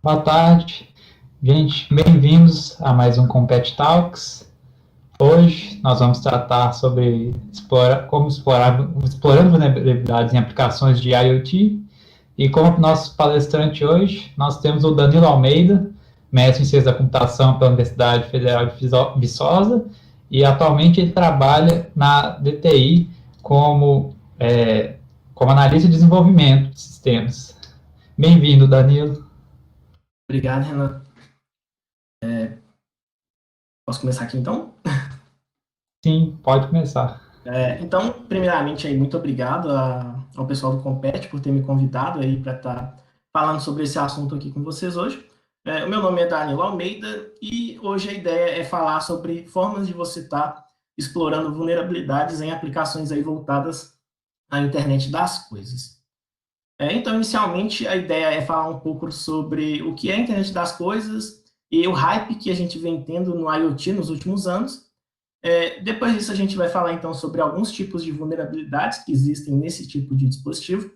Boa tarde, gente. Bem-vindos a mais um Compet Talks. Hoje nós vamos tratar sobre explorando vulnerabilidades em aplicações de IoT. E como nosso palestrante hoje, nós temos o Danilo Almeida, mestre em ciência da computação pela Universidade Federal de Viçosa, e atualmente ele trabalha na DTI como analista de desenvolvimento de sistemas. Bem-vindo, Danilo. Obrigado, Renan. Posso começar aqui, então? Sim, pode começar. Então, primeiramente, aí, muito obrigado ao pessoal do Compete por ter me convidado aí para estar falando sobre esse assunto aqui com vocês hoje. O meu nome é Danilo Almeida e hoje a ideia é falar sobre formas de você estar explorando vulnerabilidades em aplicações aí voltadas à internet das coisas. Então, inicialmente, a ideia é falar um pouco sobre o que é a internet das coisas e o hype que a gente vem tendo no IoT nos últimos anos. Depois disso, a gente vai falar, então, sobre alguns tipos de vulnerabilidades que existem nesse tipo de dispositivo,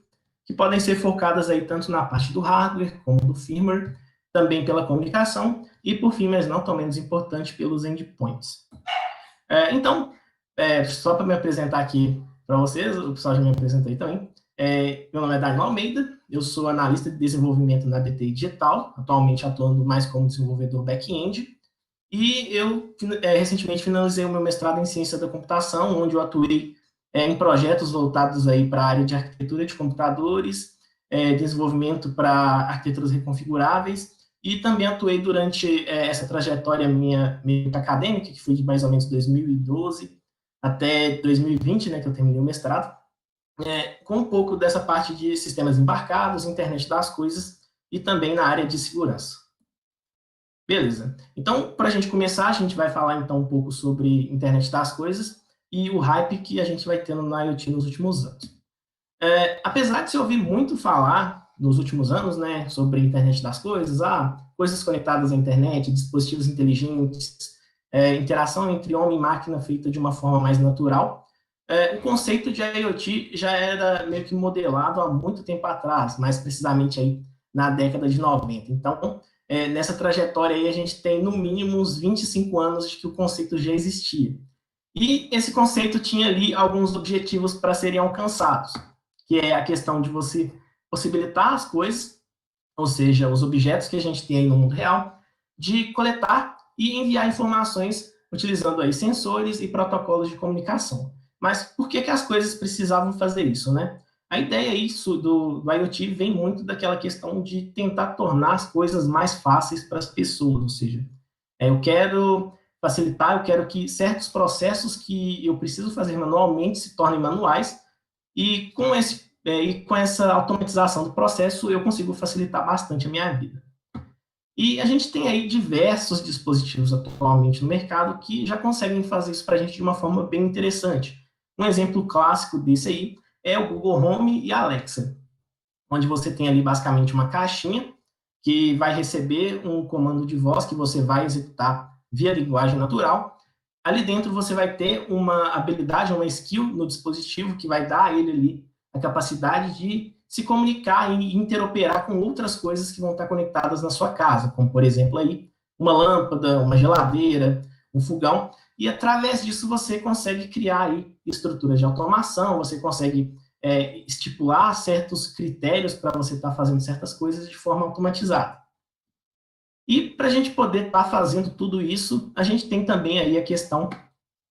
que podem ser focadas aí tanto na parte do hardware como do firmware, também pela comunicação e, por fim, mas não tão menos importante, pelos endpoints. Então, só para me apresentar aqui para vocês, o pessoal já me apresentei também. Meu nome é Daniel Almeida, eu sou analista de desenvolvimento na DTI Digital, atualmente atuando mais como desenvolvedor back-end, e eu recentemente finalizei o meu mestrado em ciência da computação, onde eu atuei em projetos voltados aí para a área de arquitetura de computadores, desenvolvimento para arquiteturas reconfiguráveis, e também atuei durante essa trajetória minha meio acadêmica, que foi de mais ou menos 2012 até 2020, né, que eu terminei o mestrado, com um pouco dessa parte de sistemas embarcados, internet das coisas e também na área de segurança. Beleza. Então, para a gente começar, a gente vai falar então um pouco sobre internet das coisas e o hype que a gente vai tendo na IoT nos últimos anos. Apesar de se ouvir muito falar nos últimos anos, né, sobre internet das coisas, coisas conectadas à internet, dispositivos inteligentes, interação entre homem e máquina feita de uma forma mais natural, o conceito de IoT já era meio que modelado há muito tempo atrás, mais precisamente aí na década de 90. Então, nessa trajetória aí, a gente tem no mínimo uns 25 anos de que o conceito já existia. E esse conceito tinha ali alguns objetivos para serem alcançados, que é a questão de você possibilitar as coisas, ou seja, os objetos que a gente tem aí no mundo real, de coletar e enviar informações utilizando aí sensores e protocolos de comunicação. Mas por que as coisas precisavam fazer isso, né? A ideia isso do IoT vem muito daquela questão de tentar tornar as coisas mais fáceis para as pessoas, ou seja, eu quero facilitar, eu quero que certos processos que eu preciso fazer manualmente se tornem manuais, e com essa automatização do processo eu consigo facilitar bastante a minha vida. E a gente tem aí diversos dispositivos atualmente no mercado que já conseguem fazer isso para a gente de uma forma bem interessante. Um exemplo clássico desse aí é o Google Home e a Alexa, onde você tem ali basicamente uma caixinha que vai receber um comando de voz que você vai executar via linguagem natural. Ali dentro você vai ter uma habilidade, uma skill no dispositivo que vai dar a ele ali a capacidade de se comunicar e interoperar com outras coisas que vão estar conectadas na sua casa, como por exemplo aí uma lâmpada, uma geladeira, um fogão, e através disso você consegue criar aí estruturas de automação, você consegue estipular certos critérios para você estar fazendo certas coisas de forma automatizada. E para a gente poder estar fazendo tudo isso, a gente tem também aí a questão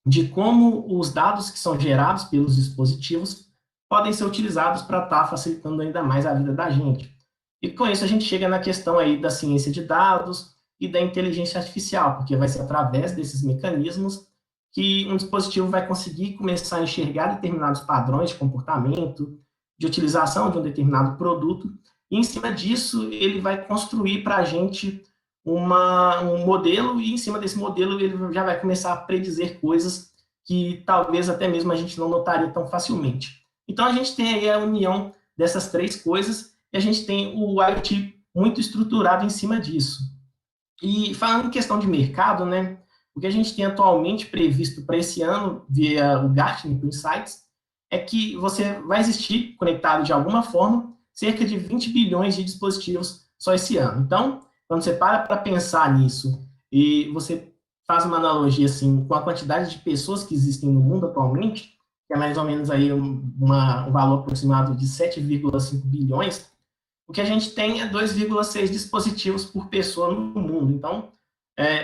de como os dados que são gerados pelos dispositivos podem ser utilizados para estar facilitando ainda mais a vida da gente. E com isso a gente chega na questão aí da ciência de dados e da inteligência artificial, porque vai ser através desses mecanismos que um dispositivo vai conseguir começar a enxergar determinados padrões de comportamento, de utilização de um determinado produto, e em cima disso ele vai construir para a gente um modelo, e em cima desse modelo ele já vai começar a predizer coisas que talvez até mesmo a gente não notaria tão facilmente. Então a gente tem aí a união dessas três coisas, e a gente tem o IoT muito estruturado em cima disso. E falando em questão de mercado, né, o que a gente tem atualmente previsto para esse ano, via o Gartner Insights, é que vai existir, conectado de alguma forma, cerca de 20 bilhões de dispositivos só esse ano. Então, quando você para pensar nisso e você faz uma analogia assim com a quantidade de pessoas que existem no mundo atualmente, que é mais ou menos aí um valor aproximado de 7,5 bilhões, o que a gente tem é 2,6 dispositivos por pessoa no mundo. Então,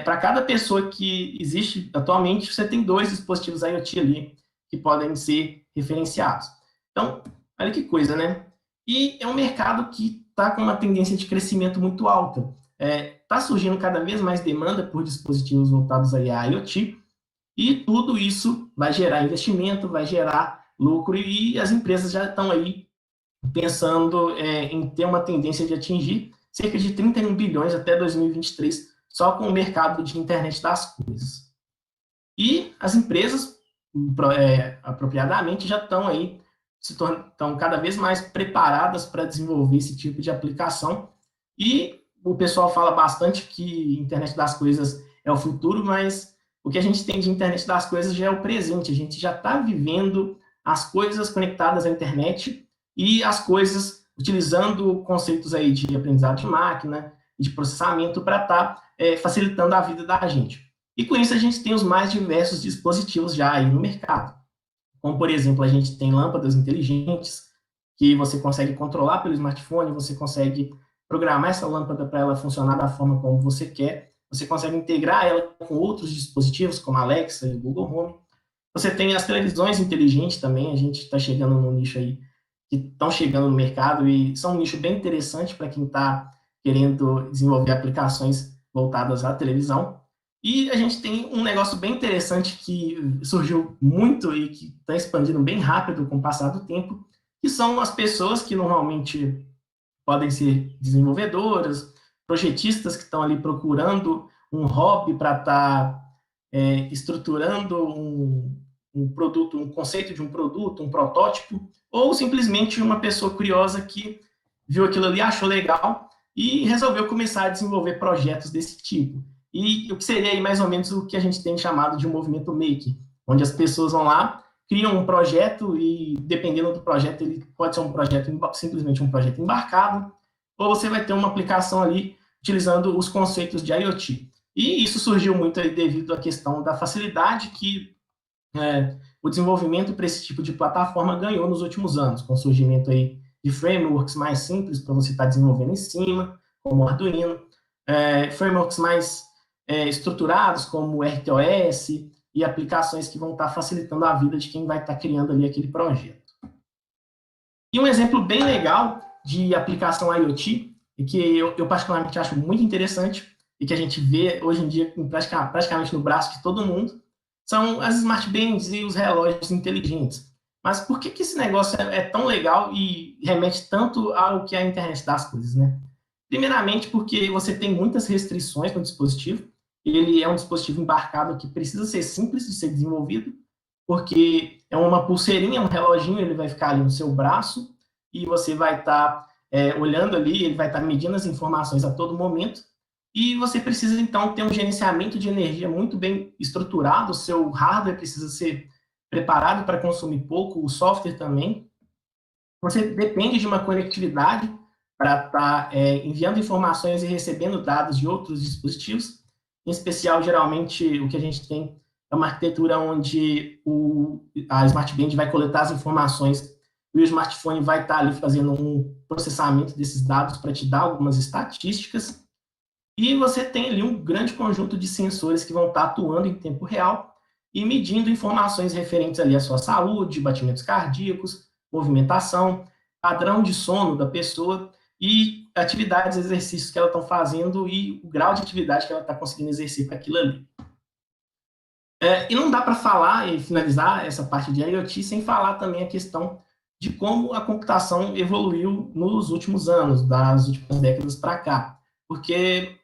para cada pessoa que existe atualmente, você tem 2 dispositivos IoT ali que podem ser referenciados. Então, olha que coisa, né? E é um mercado que está com uma tendência de crescimento muito alta. Está surgindo cada vez mais demanda por dispositivos voltados aí a IoT, e tudo isso vai gerar investimento, vai gerar lucro, e as empresas já estão aí pensando em ter uma tendência de atingir cerca de 31 bilhões até 2023, só com o mercado de internet das coisas. E as empresas, apropriadamente, já estão aí, estão cada vez mais preparadas para desenvolver esse tipo de aplicação. E o pessoal fala bastante que internet das coisas é o futuro, mas o que a gente tem de internet das coisas já é o presente. A gente já está vivendo as coisas conectadas à internet e as coisas utilizando conceitos aí de aprendizado de máquina, de processamento para estar facilitando a vida da gente. E com isso a gente tem os mais diversos dispositivos já aí no mercado. Como, por exemplo, a gente tem lâmpadas inteligentes, que você consegue controlar pelo smartphone, você consegue programar essa lâmpada para ela funcionar da forma como você quer, você consegue integrar ela com outros dispositivos, como a Alexa e o Google Home. Você tem as televisões inteligentes também, a gente está chegando num nicho aí, que estão chegando no mercado, e são um nicho bem interessante para quem está querendo desenvolver aplicações voltadas à televisão. E a gente tem um negócio bem interessante que surgiu muito e que está expandindo bem rápido com o passar do tempo, que são as pessoas que normalmente podem ser desenvolvedoras, projetistas que estão ali procurando um hobby para estar estruturando um produto, um conceito de um produto, um protótipo, ou simplesmente uma pessoa curiosa que viu aquilo ali, achou legal e resolveu começar a desenvolver projetos desse tipo. E o que seria aí mais ou menos o que a gente tem chamado de um movimento maker, onde as pessoas vão lá, criam um projeto e, dependendo do projeto, ele pode ser um projeto, simplesmente um projeto embarcado, ou você vai ter uma aplicação ali utilizando os conceitos de IoT. E isso surgiu muito aí devido à questão da facilidade que o desenvolvimento para esse tipo de plataforma ganhou nos últimos anos, com o surgimento aí de frameworks mais simples para você estar desenvolvendo em cima, como o Arduino, frameworks mais estruturados, como o RTOS, e aplicações que vão estar facilitando a vida de quem vai estar criando ali aquele projeto. E um exemplo bem legal de aplicação IoT, e que eu particularmente acho muito interessante, e que a gente vê hoje em dia praticamente no braço de todo mundo, são as smart bands e os relógios inteligentes. Mas por que esse negócio é tão legal e remete tanto ao que é a internet das coisas, né? Primeiramente porque você tem muitas restrições no dispositivo, ele é um dispositivo embarcado que precisa ser simples de ser desenvolvido, porque é uma pulseirinha, um reloginho, ele vai ficar ali no seu braço, e você vai estar olhando ali, ele vai estar medindo as informações a todo momento, e você precisa, então, ter um gerenciamento de energia muito bem estruturado, o seu hardware precisa ser preparado para consumir pouco, o software também. Você depende de uma conectividade para estar enviando informações e recebendo dados de outros dispositivos. Em especial, geralmente, o que a gente tem é uma arquitetura onde a Smart Band vai coletar as informações e o smartphone vai estar ali fazendo um processamento desses dados para te dar algumas estatísticas. E você tem ali um grande conjunto de sensores que vão estar atuando em tempo real e medindo informações referentes ali à sua saúde, batimentos cardíacos, movimentação, padrão de sono da pessoa e atividades, exercícios que ela está fazendo e o grau de atividade que ela está conseguindo exercer para aquilo ali. E não dá para falar e finalizar essa parte de IoT sem falar também a questão de como a computação evoluiu nos últimos anos, das últimas décadas para cá. Porque,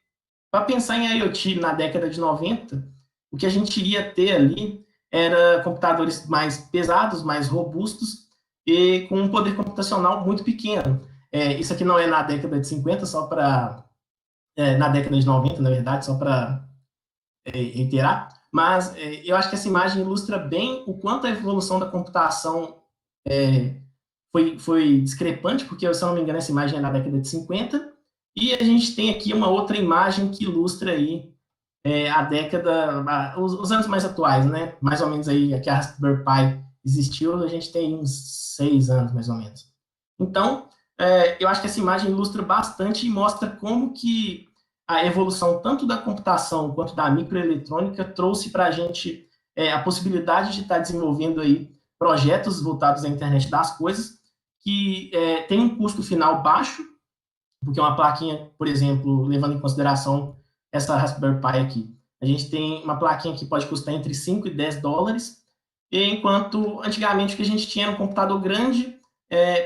para pensar em IoT na década de 90, o que a gente iria ter ali era computadores mais pesados, mais robustos e com um poder computacional muito pequeno. Isso aqui não é na década de 50, só para... na década de 90, na verdade, só para reiterar, mas eu acho que essa imagem ilustra bem o quanto a evolução da computação foi discrepante, porque, se eu não me engano, essa imagem é na década de 50, E a gente tem aqui uma outra imagem que ilustra aí a década, os anos mais atuais, né? Mais ou menos aí que a Raspberry Pi existiu, a gente tem uns 6 anos, mais ou menos. Então, eu acho que essa imagem ilustra bastante e mostra como que a evolução tanto da computação quanto da microeletrônica trouxe para a gente a possibilidade de estar desenvolvendo aí projetos voltados à internet das coisas, que tem um custo final baixo, porque uma plaquinha, por exemplo, levando em consideração essa Raspberry Pi aqui, a gente tem uma plaquinha que pode custar entre 5 e 10 dólares, enquanto antigamente o que a gente tinha era um computador grande,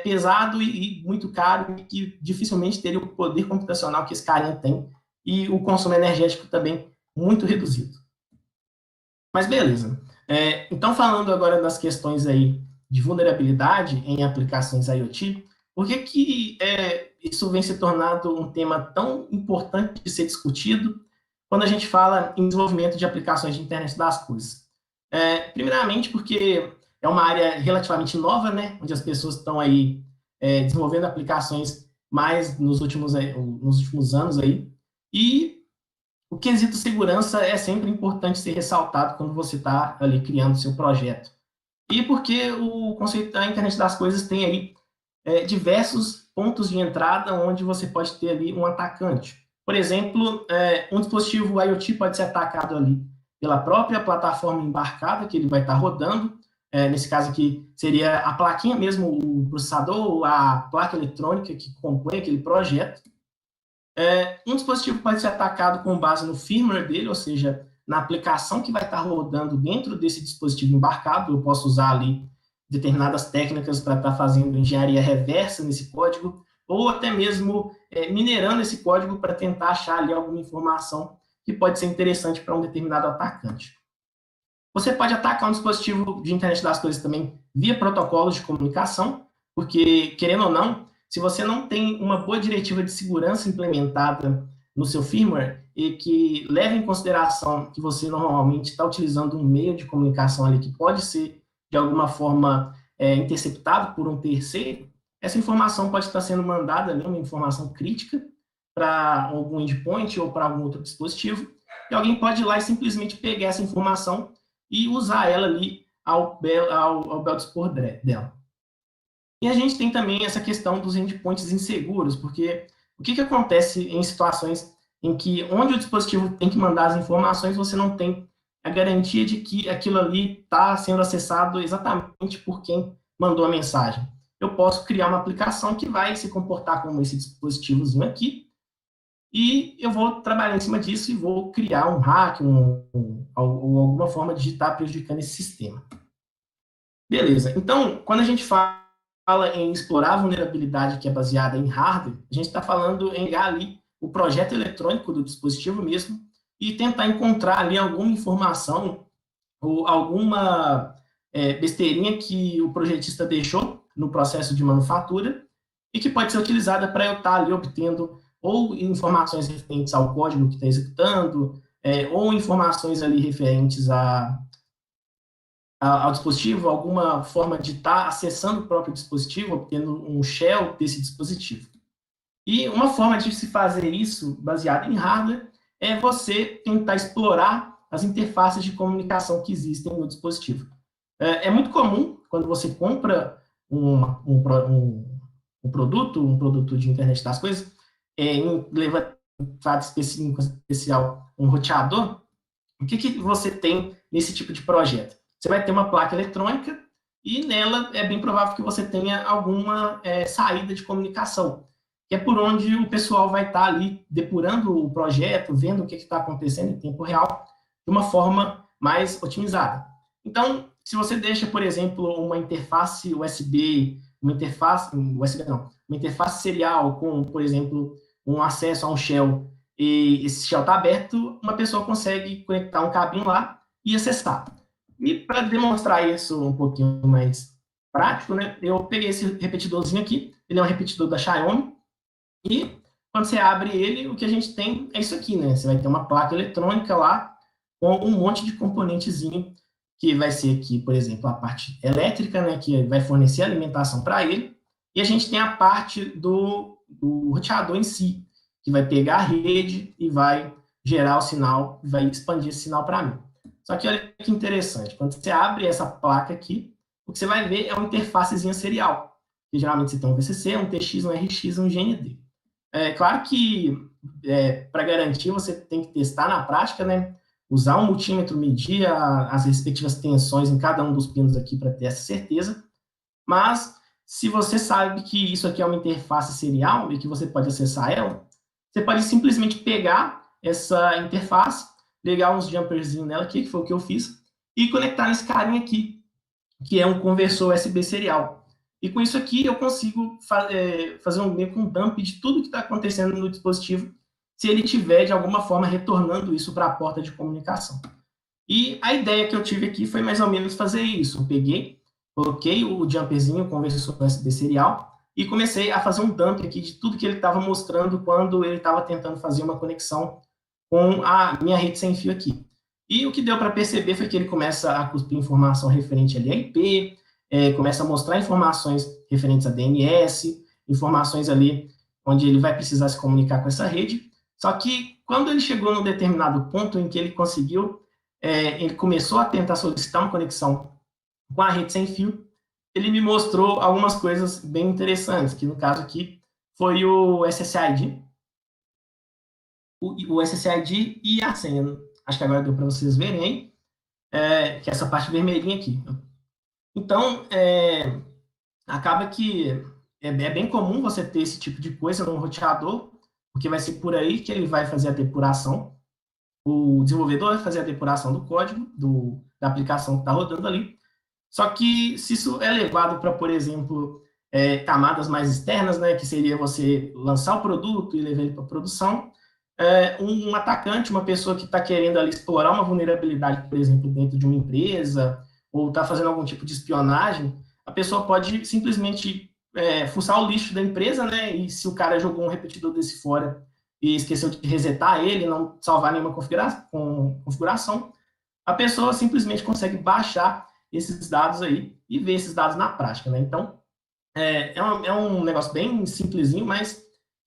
pesado e muito caro, e que dificilmente teria o poder computacional que esse carinha tem, e o consumo energético também muito reduzido. Mas beleza. Então, falando agora das questões aí de vulnerabilidade em aplicações IoT, por que isso vem se tornando um tema tão importante de ser discutido quando a gente fala em desenvolvimento de aplicações de internet das coisas? Primeiramente, porque é uma área relativamente nova, né, onde as pessoas estão aí desenvolvendo aplicações mais nos últimos anos aí, e o quesito segurança é sempre importante ser ressaltado quando você está ali criando seu projeto. E porque o conceito da internet das coisas tem aí diversos pontos de entrada onde você pode ter ali um atacante. Por exemplo, um dispositivo IoT pode ser atacado ali pela própria plataforma embarcada que ele vai estar rodando, nesse caso aqui seria a plaquinha mesmo, o processador, a placa eletrônica que compõe aquele projeto. Um dispositivo pode ser atacado com base no firmware dele, ou seja, na aplicação que vai estar rodando dentro desse dispositivo embarcado. Eu posso usar ali determinadas técnicas para estar fazendo engenharia reversa nesse código, ou até mesmo minerando esse código para tentar achar ali alguma informação que pode ser interessante para um determinado atacante. Você pode atacar um dispositivo de internet das coisas também via protocolos de comunicação, porque, querendo ou não, se você não tem uma boa diretiva de segurança implementada no seu firmware e que leve em consideração que você normalmente está utilizando um meio de comunicação ali que pode ser, de alguma forma, interceptado por um terceiro, essa informação pode estar sendo mandada ali, uma informação crítica, para algum endpoint ou para algum outro dispositivo, e alguém pode ir lá e simplesmente pegar essa informação e usar ela ali ao bel dispor dela. E a gente tem também essa questão dos endpoints inseguros, porque o que acontece em situações em que, onde o dispositivo tem que mandar as informações, você não tem a garantia de que aquilo ali está sendo acessado exatamente por quem mandou a mensagem. Eu posso criar uma aplicação que vai se comportar como esse dispositivozinho aqui, e eu vou trabalhar em cima disso e vou criar um hack ou alguma forma de estar prejudicando esse sistema. Beleza. Então, quando a gente fala em explorar a vulnerabilidade que é baseada em hardware, a gente está falando em pegar ali o projeto eletrônico do dispositivo mesmo e tentar encontrar ali alguma informação ou alguma besteirinha que o projetista deixou no processo de manufatura e que pode ser utilizada para eu estar ali obtendo ou informações referentes ao código que está executando, ou informações ali referentes ao dispositivo, alguma forma de estar acessando o próprio dispositivo, obtendo um shell desse dispositivo. E uma forma de se fazer isso, baseado em hardware, é você tentar explorar as interfaces de comunicação que existem no dispositivo. É muito comum, quando você compra um produto de internet das coisas, leva fato especial, um roteador, o que você tem nesse tipo de projeto? Você vai ter uma placa eletrônica e nela é bem provável que você tenha alguma saída de comunicação, que é por onde o pessoal vai estar ali depurando o projeto, vendo o que está acontecendo em tempo real, de uma forma mais otimizada. Então, se você deixa, por exemplo, uma interface USB, uma interface serial com, por exemplo, um acesso a um shell, e esse shell está aberto, uma pessoa consegue conectar um cabinho lá e acessar. E para demonstrar isso um pouquinho mais prático, né, eu peguei esse repetidorzinho aqui, ele é um repetidor da Xiaomi, e quando você abre ele, o que a gente tem é isso aqui, né? Você vai ter uma placa eletrônica lá com um monte de componentezinho, que vai ser aqui, por exemplo, a parte elétrica, né, que vai fornecer alimentação para ele, e a gente tem a parte do roteador em si, que vai pegar a rede e vai gerar o sinal, vai expandir esse sinal para mim. Só que olha que interessante, quando você abre essa placa aqui, o que você vai ver é uma interfacezinha serial, que geralmente você tem um VCC, um TX, um RX, um GND. É claro que, para garantir, você tem que testar na prática, né? Usar um multímetro, medir as respectivas tensões em cada um dos pinos aqui para ter essa certeza. Mas, se você sabe que isso aqui é uma interface serial e que você pode acessar ela, você pode simplesmente pegar essa interface, ligar uns jumperzinhos nela aqui, que foi o que eu fiz, e conectar nesse carinha aqui, que é um conversor USB serial. E com isso aqui eu consigo fazer meio que um dump de tudo que está acontecendo no dispositivo, se ele tiver, de alguma forma, retornando isso para a porta de comunicação. E a ideia que eu tive aqui foi mais ou menos fazer isso. Eu peguei, coloquei o jumperzinho, o conversor USB serial, e comecei a fazer um dump aqui de tudo que ele estava mostrando quando ele estava tentando fazer uma conexão com a minha rede sem fio aqui. E o que deu para perceber foi que ele começa a cuspir informação referente ali a IP, começa a mostrar informações referentes a DNS, informações ali onde ele vai precisar se comunicar com essa rede. Só que quando ele chegou num determinado ponto em que ele conseguiu, ele começou a tentar solicitar uma conexão com a rede sem fio, ele me mostrou algumas coisas bem interessantes, que no caso aqui foi o SSID, o SSID e a senha. Acho que agora deu para vocês verem aí, que é essa parte vermelhinha aqui. Então, acaba que é bem comum você ter esse tipo de coisa no roteador, porque vai ser por aí que ele vai fazer a depuração. O desenvolvedor vai fazer a depuração do código, da aplicação que está rodando ali. Só que se isso é levado para, por exemplo, camadas mais externas, né, que seria você lançar o produto e levar ele para produção, um atacante, uma pessoa que está querendo ali explorar uma vulnerabilidade, por exemplo, dentro de uma empresa, ou está fazendo algum tipo de espionagem, a pessoa pode simplesmente fuçar o lixo da empresa, né, e se o cara jogou um repetidor desse fora e esqueceu de resetar ele, não salvar nenhuma configuração, a pessoa simplesmente consegue baixar esses dados aí e ver esses dados na prática, né? Então, é um negócio bem simplesinho, mas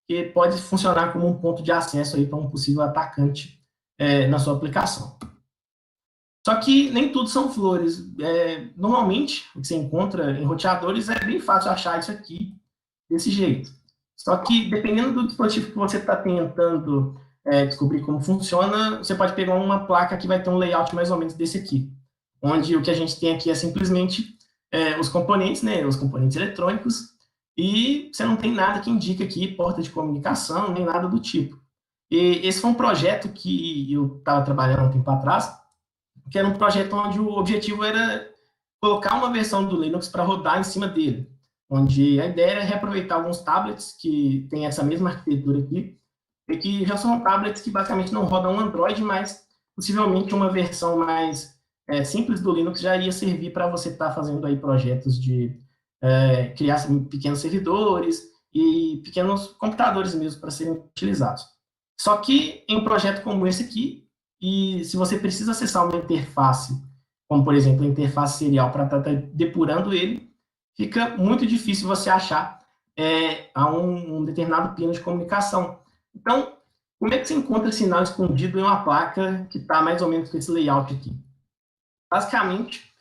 que pode funcionar como um ponto de acesso aí para um possível atacante na sua aplicação. Só que nem tudo são flores. Normalmente, o que você encontra em roteadores é bem fácil achar isso aqui desse jeito. Só que, dependendo do dispositivo que você está tentando descobrir como funciona, você pode pegar uma placa que vai ter um layout mais ou menos desse aqui, onde o que a gente tem aqui é simplesmente os componentes, né, os componentes eletrônicos, e você não tem nada que indique aqui porta de comunicação, nem nada do tipo. E esse foi um projeto que eu estava trabalhando há um tempo atrás, que era um projeto onde o objetivo era colocar uma versão do Linux para rodar em cima dele, onde a ideia era reaproveitar alguns tablets que têm essa mesma arquitetura aqui, e que já são tablets que basicamente não rodam Android, mas possivelmente uma versão mais simples do Linux já iria servir para você estar fazendo aí projetos de criar pequenos servidores e pequenos computadores mesmo para serem utilizados. Só que em um projeto como esse aqui, e se você precisa acessar uma interface, como por exemplo a interface serial para estar depurando ele, fica muito difícil você achar a um determinado pino de comunicação. Então, como é que você encontra sinal escondido em uma placa que está mais ou menos com esse layout aqui? Basicamente,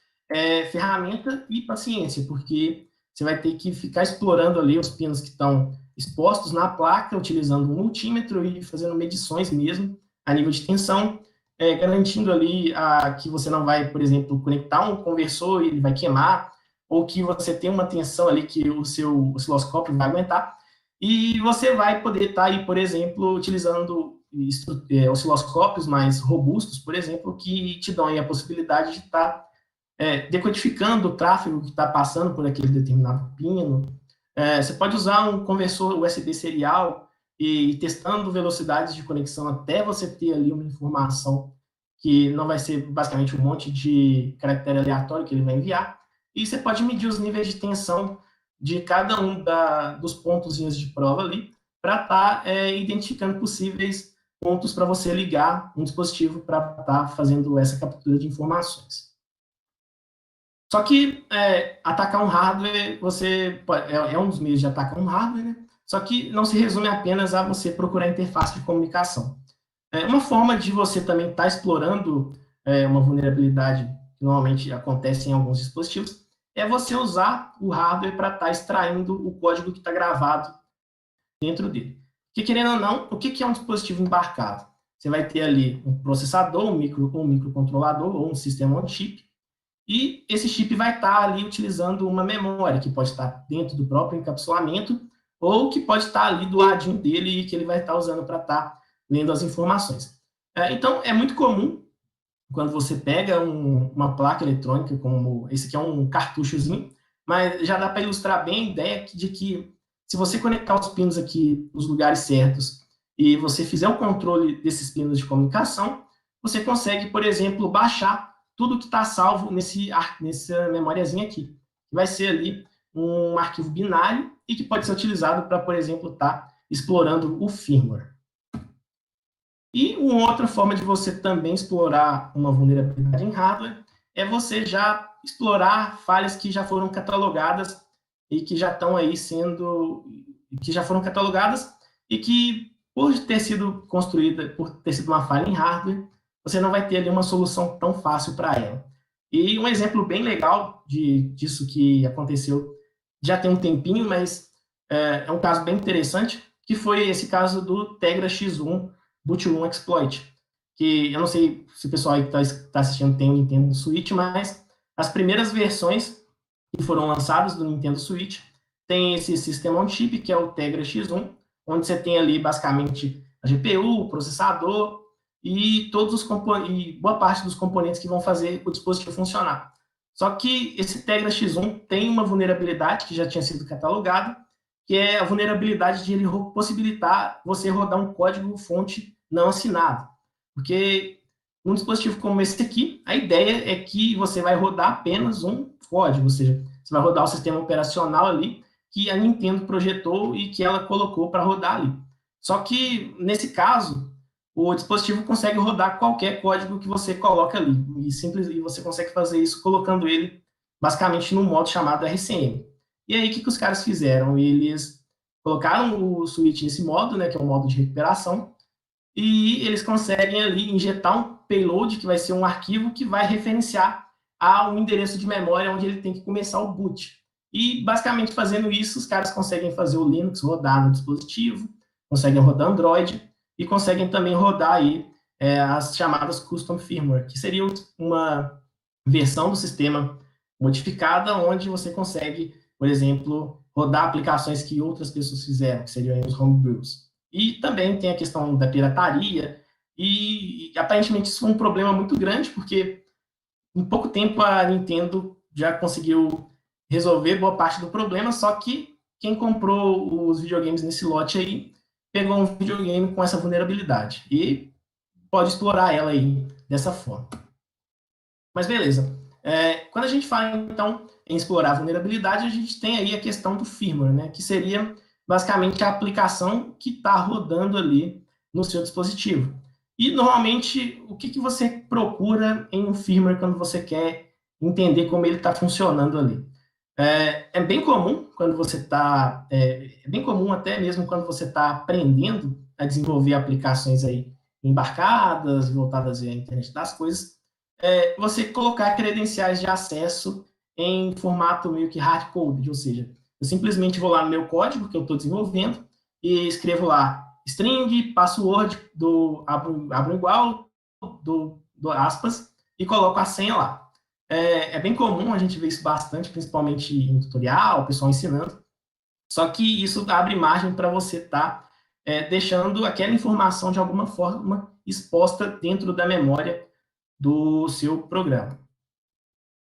ferramenta e paciência, porque você vai ter que ficar explorando ali os pinos que estão expostos na placa, utilizando um multímetro e fazendo medições mesmo a nível de tensão, garantindo ali que você não vai, por exemplo, conectar um conversor e ele vai queimar, ou que você tem uma tensão ali que o seu osciloscópio vai aguentar, e você vai poder estar aí, por exemplo, utilizando osciloscópios mais robustos, por exemplo, que te dão aí a possibilidade de estar decodificando o tráfego que está passando por aquele determinado pino. Você pode usar um conversor USB serial e ir testando velocidades de conexão até você ter ali uma informação que não vai ser basicamente um monte de caractere aleatório que ele vai enviar. E você pode medir os níveis de tensão de cada um dos pontozinhos de prova ali para estar identificando possíveis pontos para você ligar um dispositivo para estar fazendo essa captura de informações. Só que atacar um hardware, é um dos meios de atacar um hardware, né? Só que não se resume apenas a você procurar interface de comunicação. Uma forma de você também estar explorando uma vulnerabilidade que normalmente acontece em alguns dispositivos é você usar o hardware para estar extraindo o código que está gravado dentro dele. Porque, querendo ou não, o que é um dispositivo embarcado? Você vai ter ali um processador, um microcontrolador ou um sistema on chip, e esse chip vai estar ali utilizando uma memória, que pode estar dentro do próprio encapsulamento, ou que pode estar ali do ladinho dele e que ele vai estar usando para estar lendo as informações. Então, é muito comum, quando você pega uma placa eletrônica, como esse aqui é um cartuchozinho, mas já dá para ilustrar bem a ideia de que se você conectar os pinos aqui nos lugares certos e você fizer o controle desses pinos de comunicação, você consegue, por exemplo, baixar tudo que está salvo nessa memóriazinha aqui, que vai ser ali um arquivo binário e que pode ser utilizado para, por exemplo, estar explorando o firmware. E uma outra forma de você também explorar uma vulnerabilidade em hardware é você já explorar falhas que já foram catalogadas e que já estão aí que já foram catalogadas e que, por ter sido construída, por ter sido uma falha em hardware, você não vai ter ali uma solução tão fácil para ela. E um exemplo bem legal disso que aconteceu já tem um tempinho, mas é um caso bem interessante, que foi esse caso do Tegra X1 Boot1 Exploit, que eu não sei se o pessoal aí que está assistindo tem o Nintendo Switch, mas as primeiras versões que foram lançadas do Nintendo Switch tem esse sistema on chip, que é o Tegra X1, onde você tem ali basicamente a GPU, o processador e e boa parte dos componentes que vão fazer o dispositivo funcionar. Só que esse Tegra X1 tem uma vulnerabilidade que já tinha sido catalogada, que é a vulnerabilidade de ele possibilitar você rodar um código-fonte não assinado. Porque num dispositivo como esse aqui, a ideia é que você vai rodar apenas um código, ou seja, você vai rodar o sistema operacional ali que a Nintendo projetou e que ela colocou para rodar ali. Só que, nesse caso, o dispositivo consegue rodar qualquer código que você coloca ali, e você consegue fazer isso colocando ele basicamente no modo chamado RCM. E aí, o que os caras fizeram? Eles colocaram o switch nesse modo, né, que é o modo de recuperação, e eles conseguem ali injetar um payload, que vai ser um arquivo que vai referenciar ao endereço de memória onde ele tem que começar o boot. E, basicamente, fazendo isso, os caras conseguem fazer o Linux rodar no dispositivo, conseguem rodar Android, e conseguem também rodar aí as chamadas Custom Firmware, que seria uma versão do sistema modificada, onde você consegue, por exemplo, rodar aplicações que outras pessoas fizeram, que seriam os homebrews. E também tem a questão da pirataria, e aparentemente isso foi um problema muito grande, porque em pouco tempo a Nintendo já conseguiu resolver boa parte do problema, só que quem comprou os videogames nesse lote aí pegou um videogame com essa vulnerabilidade e pode explorar ela aí dessa forma. Mas beleza. Quando a gente fala, então, em explorar a vulnerabilidade, a gente tem aí a questão do firmware, né, que seria basicamente a aplicação que está rodando ali no seu dispositivo. E, normalmente, o que você procura em um firmware quando você quer entender como ele está funcionando ali? É bem comum quando você está... É bem comum até mesmo quando você está aprendendo a desenvolver aplicações aí embarcadas, voltadas à internet das coisas, você colocar credenciais de acesso em formato meio que hard-coded, ou seja, eu simplesmente vou lá no meu código que eu estou desenvolvendo e escrevo lá string, password, abro igual, do aspas, e coloco a senha lá. É bem comum a gente ver isso bastante, principalmente em tutorial, o pessoal ensinando, só que isso abre margem para você estar deixando aquela informação de alguma forma exposta dentro da memória do seu programa.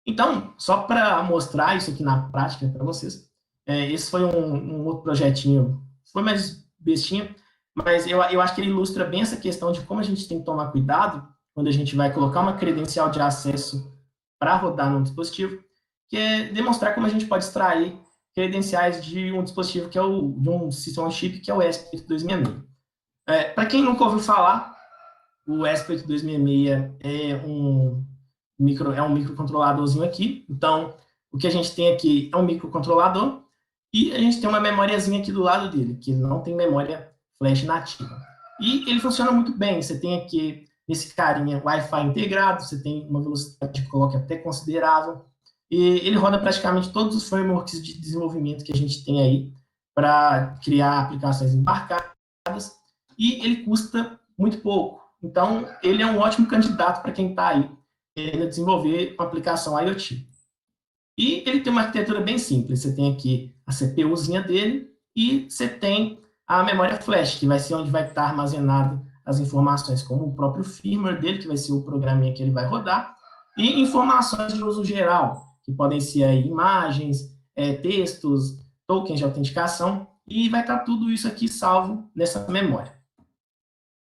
Então, só para mostrar isso aqui na prática para vocês, esse foi um outro projetinho, foi mais bestinha, mas eu acho que ele ilustra bem essa questão de como a gente tem que tomar cuidado quando a gente vai colocar uma credencial de acesso para rodar no dispositivo, que é demonstrar como a gente pode extrair credenciais de um dispositivo de um System on Chip, que é o ESP8266. Para quem nunca ouviu falar, o ESP8266 é um microcontroladorzinho aqui. Então, o que a gente tem aqui é um microcontrolador E a gente tem uma memóriazinha aqui do lado dele, que não tem memória flash nativa. E ele funciona muito bem. Você tem aqui, nesse carinha, Wi-Fi integrado, você tem uma velocidade de clock até considerável, e ele roda praticamente todos os frameworks de desenvolvimento que a gente tem aí para criar aplicações embarcadas, e ele custa muito pouco. Então, ele é um ótimo candidato para quem está aí querendo desenvolver uma aplicação IoT. E ele tem uma arquitetura bem simples. Você tem aqui a CPUzinha dele e você tem a memória flash, que vai ser onde vai estar armazenado as informações, como o próprio firmware dele, que vai ser o programinha que ele vai rodar, e informações de uso geral, que podem ser aí imagens, textos, tokens de autenticação, e vai estar tudo isso aqui salvo nessa memória.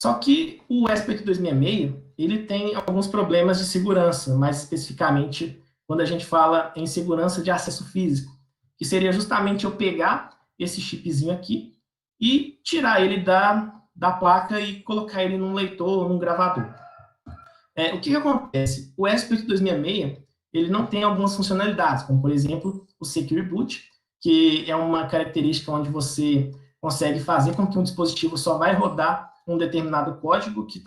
Só que o ESP 8266, ele tem alguns problemas de segurança, mais especificamente quando a gente fala em segurança de acesso físico, que seria justamente eu pegar esse chipzinho aqui e tirar ele da placa e colocar ele num leitor ou num gravador. O que acontece? O ESP8266, ele não tem algumas funcionalidades, como, por exemplo, o Secure Boot, que é uma característica onde você consegue fazer com que um dispositivo só vai rodar um determinado código que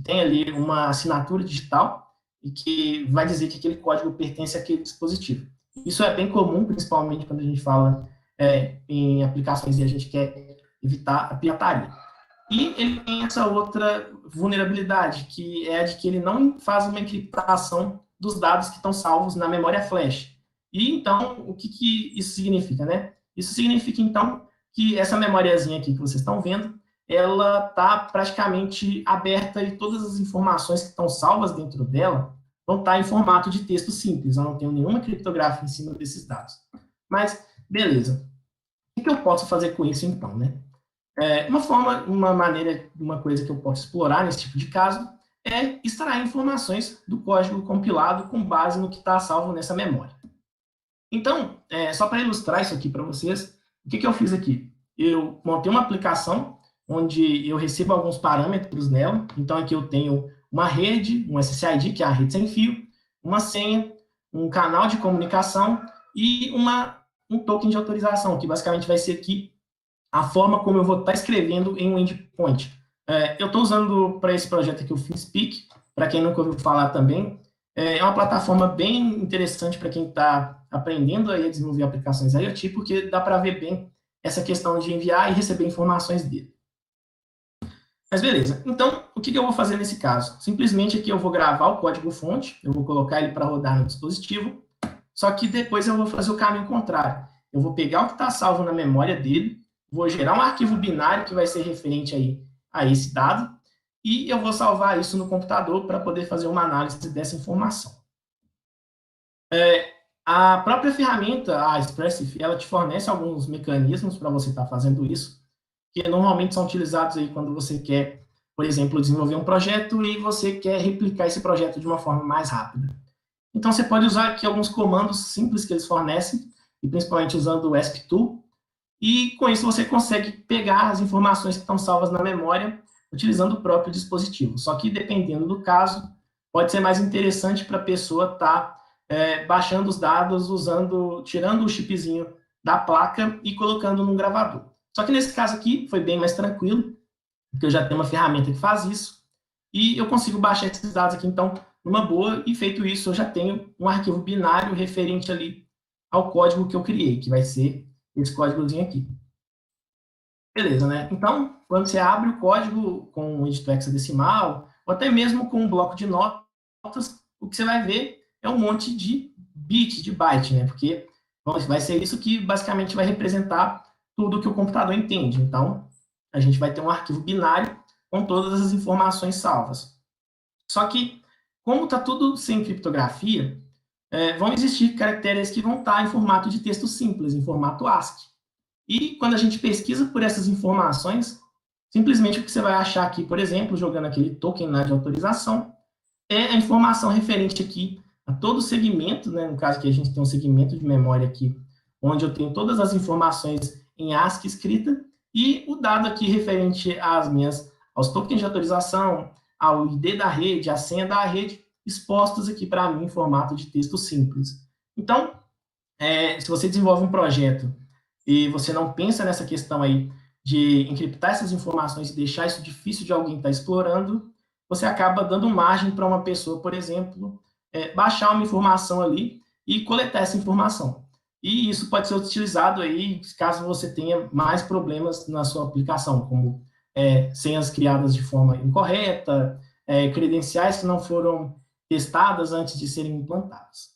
tem ali uma assinatura digital e que vai dizer que aquele código pertence àquele dispositivo. Isso é bem comum, principalmente quando a gente fala em aplicações e a gente quer evitar a pirataria. E ele tem essa outra vulnerabilidade, que é a de que ele não faz uma encriptação dos dados que estão salvos na memória flash. E, então, o que isso significa, né? Isso significa, então, que essa memóriazinha aqui que vocês estão vendo, ela está praticamente aberta e todas as informações que estão salvas dentro dela vão estar em formato de texto simples. Eu não tenho nenhuma criptografia em cima desses dados. Mas, beleza. O que eu posso fazer com isso, então, né? Uma maneira, uma coisa que eu posso explorar nesse tipo de caso é extrair informações do código compilado com base no que está salvo nessa memória. Então, só para ilustrar isso aqui para vocês, o que eu fiz aqui? Eu montei uma aplicação onde eu recebo alguns parâmetros nela. Então, aqui eu tenho uma rede, um SSID, que é a rede sem fio, uma senha, um canal de comunicação e um token de autorização, que basicamente vai ser aqui a forma como eu vou estar escrevendo em um endpoint. Eu estou usando para esse projeto aqui o FinSpeak, para quem nunca ouviu falar também. É uma plataforma bem interessante para quem está aprendendo a desenvolver aplicações IoT, porque dá para ver bem essa questão de enviar e receber informações dele. Mas beleza, então o que eu vou fazer nesse caso? Simplesmente aqui eu vou gravar o código-fonte, eu vou colocar ele para rodar no dispositivo, só que depois eu vou fazer o caminho contrário. Eu vou pegar o que está salvo na memória dele, vou gerar um arquivo binário que vai ser referente aí a esse dado, e eu vou salvar isso no computador para poder fazer uma análise dessa informação. A própria ferramenta, a Expressif, ela te fornece alguns mecanismos para você estar fazendo isso, que normalmente são utilizados aí quando você quer, por exemplo, desenvolver um projeto e você quer replicar esse projeto de uma forma mais rápida. Então, você pode usar aqui alguns comandos simples que eles fornecem, e principalmente usando o ESP-TOOL, e com isso você consegue pegar as informações que estão salvas na memória utilizando o próprio dispositivo. Só que, dependendo do caso, pode ser mais interessante para a pessoa estar baixando os dados, tirando o chipzinho da placa e colocando num gravador. Só que nesse caso aqui foi bem mais tranquilo, porque eu já tenho uma ferramenta que faz isso, e eu consigo baixar esses dados aqui, então, numa boa, e feito isso, eu já tenho um arquivo binário referente ali ao código que eu criei, que vai ser esse códigozinho aqui. Beleza, né? Então, quando você abre o código com um dígito hexadecimal, ou até mesmo com um bloco de notas, o que você vai ver é um monte de bit, de byte, né? Porque vai ser isso que basicamente vai representar tudo que o computador entende. Então, a gente vai ter um arquivo binário com todas as informações salvas. Só que, como está tudo sem criptografia, vão existir caracteres que vão estar em formato de texto simples, em formato ASCII. E quando a gente pesquisa por essas informações, simplesmente o que você vai achar aqui, por exemplo, jogando aquele token lá de autorização, é a informação referente aqui a todo o segmento, né? No caso aqui a gente tem um segmento de memória aqui, onde eu tenho todas as informações em ASCII escrita, e o dado aqui referente aos tokens de autorização, ao ID da rede, a senha da rede, expostos aqui para mim em formato de texto simples. Então, se você desenvolve um projeto e você não pensa nessa questão aí de encriptar essas informações e deixar isso difícil de alguém estar explorando, você acaba dando margem para uma pessoa, por exemplo, baixar uma informação ali e coletar essa informação. E isso pode ser utilizado aí caso você tenha mais problemas na sua aplicação, como senhas criadas de forma incorreta, credenciais que não foram testadas antes de serem implantadas.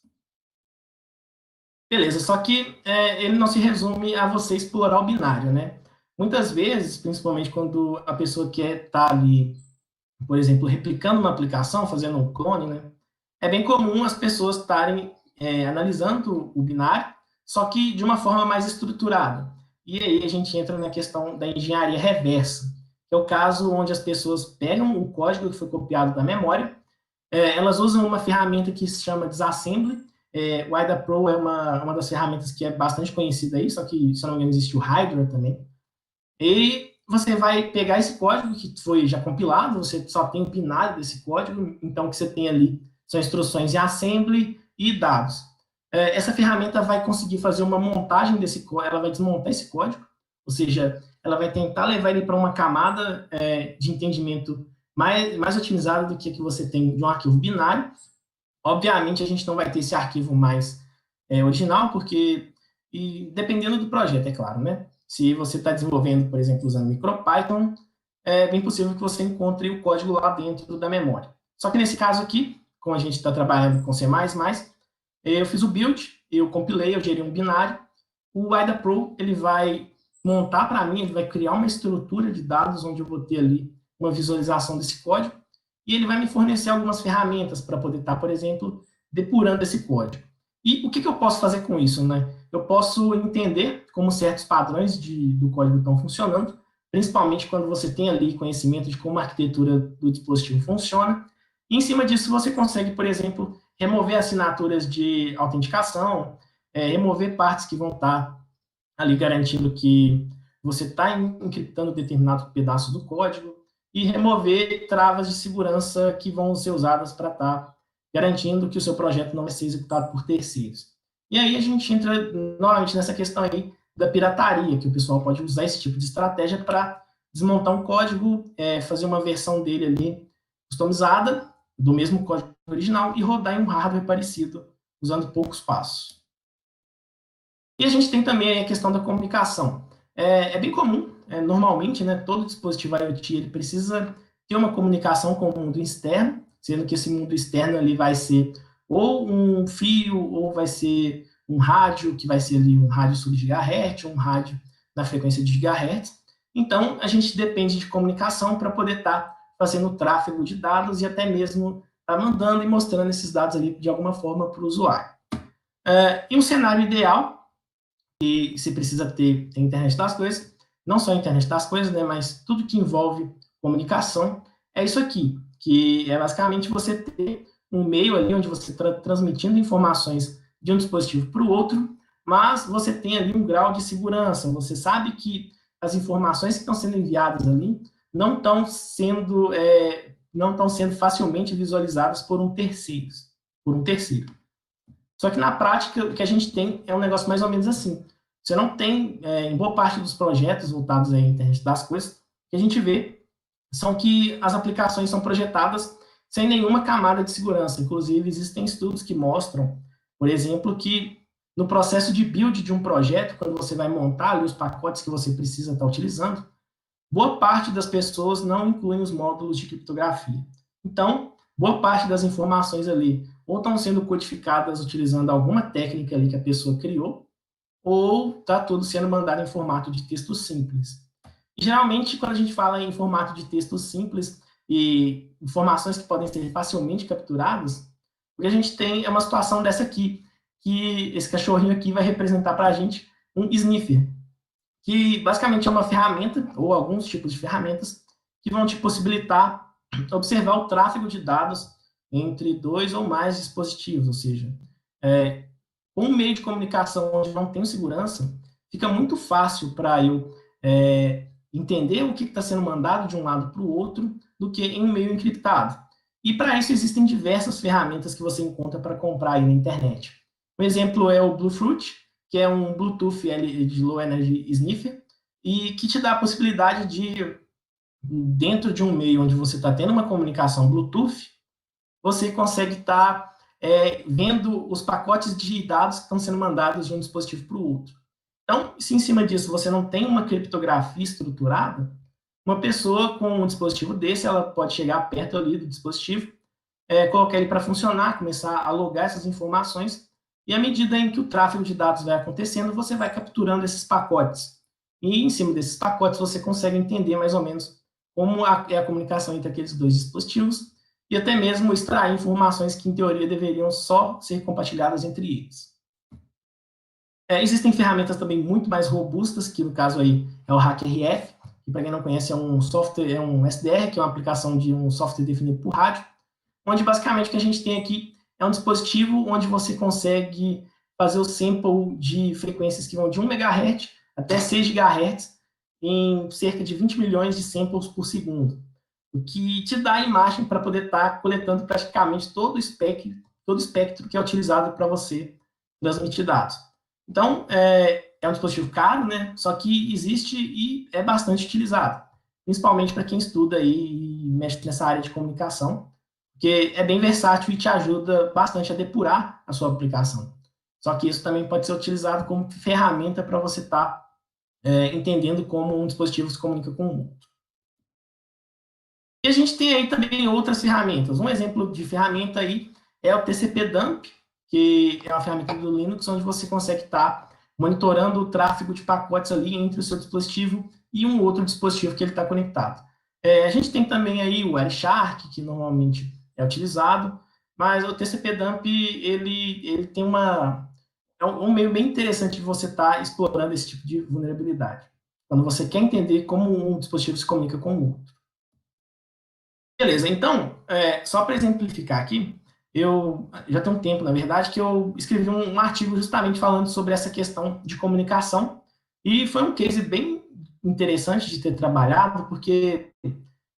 Beleza, só que ele não se resume a você explorar o binário, né? Muitas vezes, principalmente quando a pessoa quer estar ali, por exemplo, replicando uma aplicação, fazendo um clone, né? É bem comum as pessoas estarem analisando o binário, só que de uma forma mais estruturada. E aí a gente entra na questão da engenharia reversa, que é o caso onde as pessoas pegam o código que foi copiado da memória, elas usam uma ferramenta que se chama Disassembly. O IDA-Pro é uma das ferramentas que é bastante conhecida aí, só que, se eu não me engano, existe o Hydra também. E você vai pegar esse código que foi já compilado, você só tem o binário desse código, então o que você tem ali são instruções em assembly e dados. Essa ferramenta vai conseguir fazer uma montagem desse código, ela vai desmontar esse código, ou seja, ela vai tentar levar ele para uma camada de entendimento mais otimizada do que você tem de um arquivo binário. Obviamente, a gente não vai ter esse arquivo mais original, porque, e dependendo do projeto, é claro, né? Se você está desenvolvendo, por exemplo, usando MicroPython, é bem possível que você encontre o código lá dentro da memória. Só que nesse caso aqui, como a gente está trabalhando com C++, eu fiz o build, eu compilei, eu gerei um binário. O IDA-Pro, ele vai montar para mim, ele vai criar uma estrutura de dados onde eu vou ter ali uma visualização desse código, e ele vai me fornecer algumas ferramentas para poder estar, por exemplo, depurando esse código. E o que eu posso fazer com isso, né? Eu posso entender como certos padrões do código estão funcionando, principalmente quando você tem ali conhecimento de como a arquitetura do dispositivo funciona. E, em cima disso, você consegue, por exemplo, remover assinaturas de autenticação, remover partes que vão estar ali garantindo que você está encriptando determinado pedaço do código, e remover travas de segurança que vão ser usadas para estar garantindo que o seu projeto não vai ser executado por terceiros. E aí a gente entra novamente nessa questão aí da pirataria, que o pessoal pode usar esse tipo de estratégia para desmontar um código, fazer uma versão dele ali customizada, do mesmo código original, e rodar em um hardware parecido, usando poucos passos. E a gente tem também a questão da comunicação. É bem comum, normalmente, né, todo dispositivo IoT ele precisa ter uma comunicação com o mundo externo, sendo que esse mundo externo ali vai ser ou um fio, ou vai ser um rádio, que vai ser ali um rádio sub-gigahertz, ou um rádio na frequência de gigahertz. Então, a gente depende de comunicação para poder estar fazendo tráfego de dados e até mesmo estar mandando e mostrando esses dados ali de alguma forma para o usuário. E um cenário ideal, que se precisa ter a internet das coisas, não só a internet das coisas, né, mas tudo que envolve comunicação, é isso aqui, que é basicamente você ter um meio ali onde você está transmitindo informações de um dispositivo para o outro, mas você tem ali um grau de segurança, você sabe que as informações que estão sendo enviadas ali não estão sendo facilmente visualizadas por um terceiro. Só que na prática, o que a gente tem é um negócio mais ou menos assim. Você não tem, em boa parte dos projetos voltados à internet das coisas, o que a gente vê são que as aplicações são projetadas sem nenhuma camada de segurança. Inclusive, existem estudos que mostram, por exemplo, que no processo de build de um projeto, quando você vai montar ali os pacotes que você precisa estar utilizando, boa parte das pessoas não incluem os módulos de criptografia. Então, boa parte das informações ali ou estão sendo codificadas utilizando alguma técnica ali que a pessoa criou, ou está tudo sendo mandado em formato de texto simples. E, geralmente, quando a gente fala em formato de texto simples e informações que podem ser facilmente capturadas, o que a gente tem é uma situação dessa aqui, que esse cachorrinho aqui vai representar para a gente um sniffer, que basicamente é uma ferramenta, ou alguns tipos de ferramentas, que vão te possibilitar observar o tráfego de dados entre dois ou mais dispositivos, ou seja, com um meio de comunicação onde não tem segurança, fica muito fácil para eu entender o que está sendo mandado de um lado para o outro do que em um meio encriptado. E para isso existem diversas ferramentas que você encontra para comprar aí na internet. Um exemplo é o Bluefruit, que é um Bluetooth de Low Energy Sniffer, e que te dá a possibilidade de, dentro de um meio onde você está tendo uma comunicação Bluetooth, você consegue estar vendo os pacotes de dados que estão sendo mandados de um dispositivo para o outro. Então, se em cima disso você não tem uma criptografia estruturada, uma pessoa com um dispositivo desse, ela pode chegar perto ali do dispositivo, colocar ele para funcionar, começar a logar essas informações, e à medida em que o tráfego de dados vai acontecendo, você vai capturando esses pacotes. E em cima desses pacotes você consegue entender mais ou menos como é a comunicação entre aqueles dois dispositivos, e até mesmo extrair informações que, em teoria, deveriam só ser compartilhadas entre eles. Existem ferramentas também muito mais robustas, que no caso aí é o HackRF, que para quem não conhece é um software, é um SDR, que é uma aplicação de um software definido por rádio, onde basicamente o que a gente tem aqui é um dispositivo onde você consegue fazer o sample de frequências que vão de 1 MHz até 6 GHz em cerca de 20 milhões de samples por segundo, o que te dá a imagem para poder estar coletando praticamente todo o espectro que é utilizado para você transmitir dados. Então, é um dispositivo caro, né? Só que existe e é bastante utilizado, principalmente para quem estuda aí e mexe nessa área de comunicação, porque é bem versátil e te ajuda bastante a depurar a sua aplicação. Só que isso também pode ser utilizado como ferramenta para você estar entendendo como um dispositivo se comunica com o outro. E a gente tem aí também outras ferramentas. Um exemplo de ferramenta aí é o TCP/Dump, que é uma ferramenta do Linux, onde você consegue estar monitorando o tráfego de pacotes ali entre o seu dispositivo e um outro dispositivo que ele está conectado. A gente tem também aí o Wireshark, que normalmente é utilizado, mas o TCP/Dump, ele tem um meio bem interessante de você estar explorando esse tipo de vulnerabilidade, quando você quer entender como um dispositivo se comunica com o outro. Beleza, então, só para exemplificar aqui, eu já tem um tempo, na verdade, que eu escrevi um artigo justamente falando sobre essa questão de comunicação, e foi um case bem interessante de ter trabalhado, porque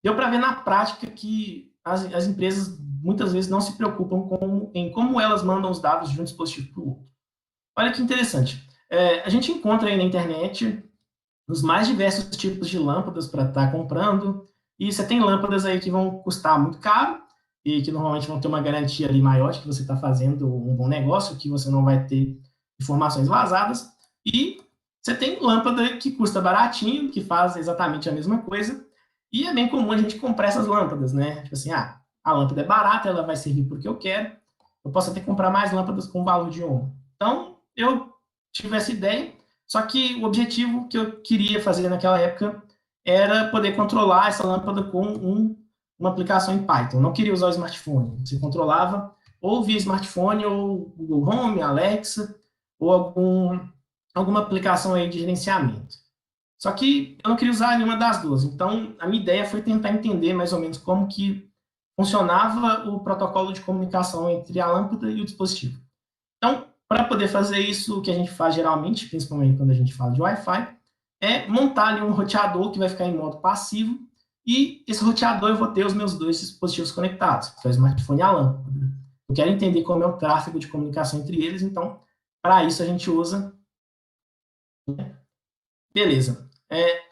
deu para ver na prática que as empresas muitas vezes não se preocupam em como elas mandam os dados de um dispositivo para o outro. Olha que interessante. A gente encontra aí na internet os mais diversos tipos de lâmpadas para estar comprando, e você tem lâmpadas aí que vão custar muito caro, e que normalmente vão ter uma garantia ali maior de que você está fazendo um bom negócio, que você não vai ter informações vazadas, e você tem lâmpada que custa baratinho, que faz exatamente a mesma coisa, e é bem comum a gente comprar essas lâmpadas, né? Tipo assim, a lâmpada é barata, ela vai servir porque eu quero, eu posso até comprar mais lâmpadas com valor de ouro. Então, eu tive essa ideia, só que o objetivo que eu queria fazer naquela época era poder controlar essa lâmpada com uma aplicação em Python. Eu não queria usar o smartphone. Você controlava ou via smartphone, ou Google Home, Alexa, ou alguma aplicação aí de gerenciamento. Só que eu não queria usar nenhuma das duas. Então, a minha ideia foi tentar entender mais ou menos como que funcionava o protocolo de comunicação entre a lâmpada e o dispositivo. Então, para poder fazer isso, o que a gente faz geralmente, principalmente quando a gente fala de Wi-Fi, é montar ali um roteador que vai ficar em modo passivo, e esse roteador eu vou ter os meus dois dispositivos conectados, que é o smartphone e a lâmpada. Eu quero entender como é o tráfego de comunicação entre eles, então, para isso a gente usa... Beleza.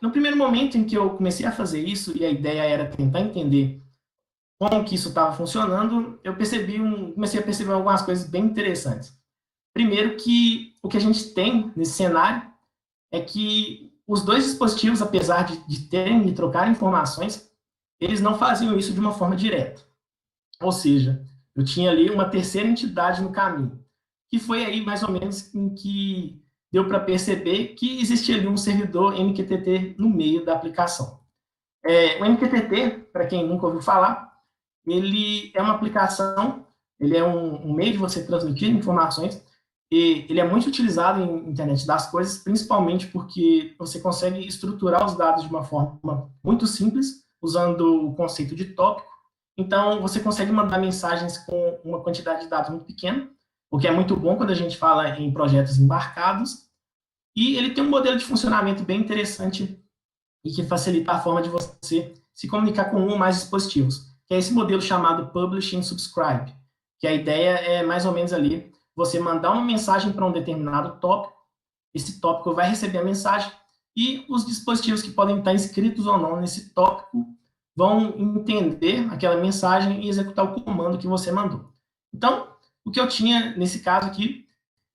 No primeiro momento em que eu comecei a fazer isso, e a ideia era tentar entender como que isso estava funcionando, eu comecei a perceber algumas coisas bem interessantes. Primeiro que o que a gente tem nesse cenário é que os dois dispositivos, apesar de terem de trocar informações, eles não faziam isso de uma forma direta. Ou seja, eu tinha ali uma terceira entidade no caminho, que foi aí mais ou menos em que deu para perceber que existia ali um servidor MQTT no meio da aplicação. O MQTT, para quem nunca ouviu falar, ele é uma aplicação, ele é um meio de você transmitir informações, e ele é muito utilizado em internet das coisas, principalmente porque você consegue estruturar os dados de uma forma muito simples, usando o conceito de tópico. Então, você consegue mandar mensagens com uma quantidade de dados muito pequena, o que é muito bom quando a gente fala em projetos embarcados. E ele tem um modelo de funcionamento bem interessante e que facilita a forma de você se comunicar com um ou mais dispositivos, que é esse modelo chamado Publish and Subscribe, que a ideia é mais ou menos ali você mandar uma mensagem para um determinado tópico esse tópico vai receber a mensagem e os dispositivos que podem estar inscritos ou não nesse tópico vão entender aquela mensagem e executar o comando que você mandou. Então, o que eu tinha nesse caso aqui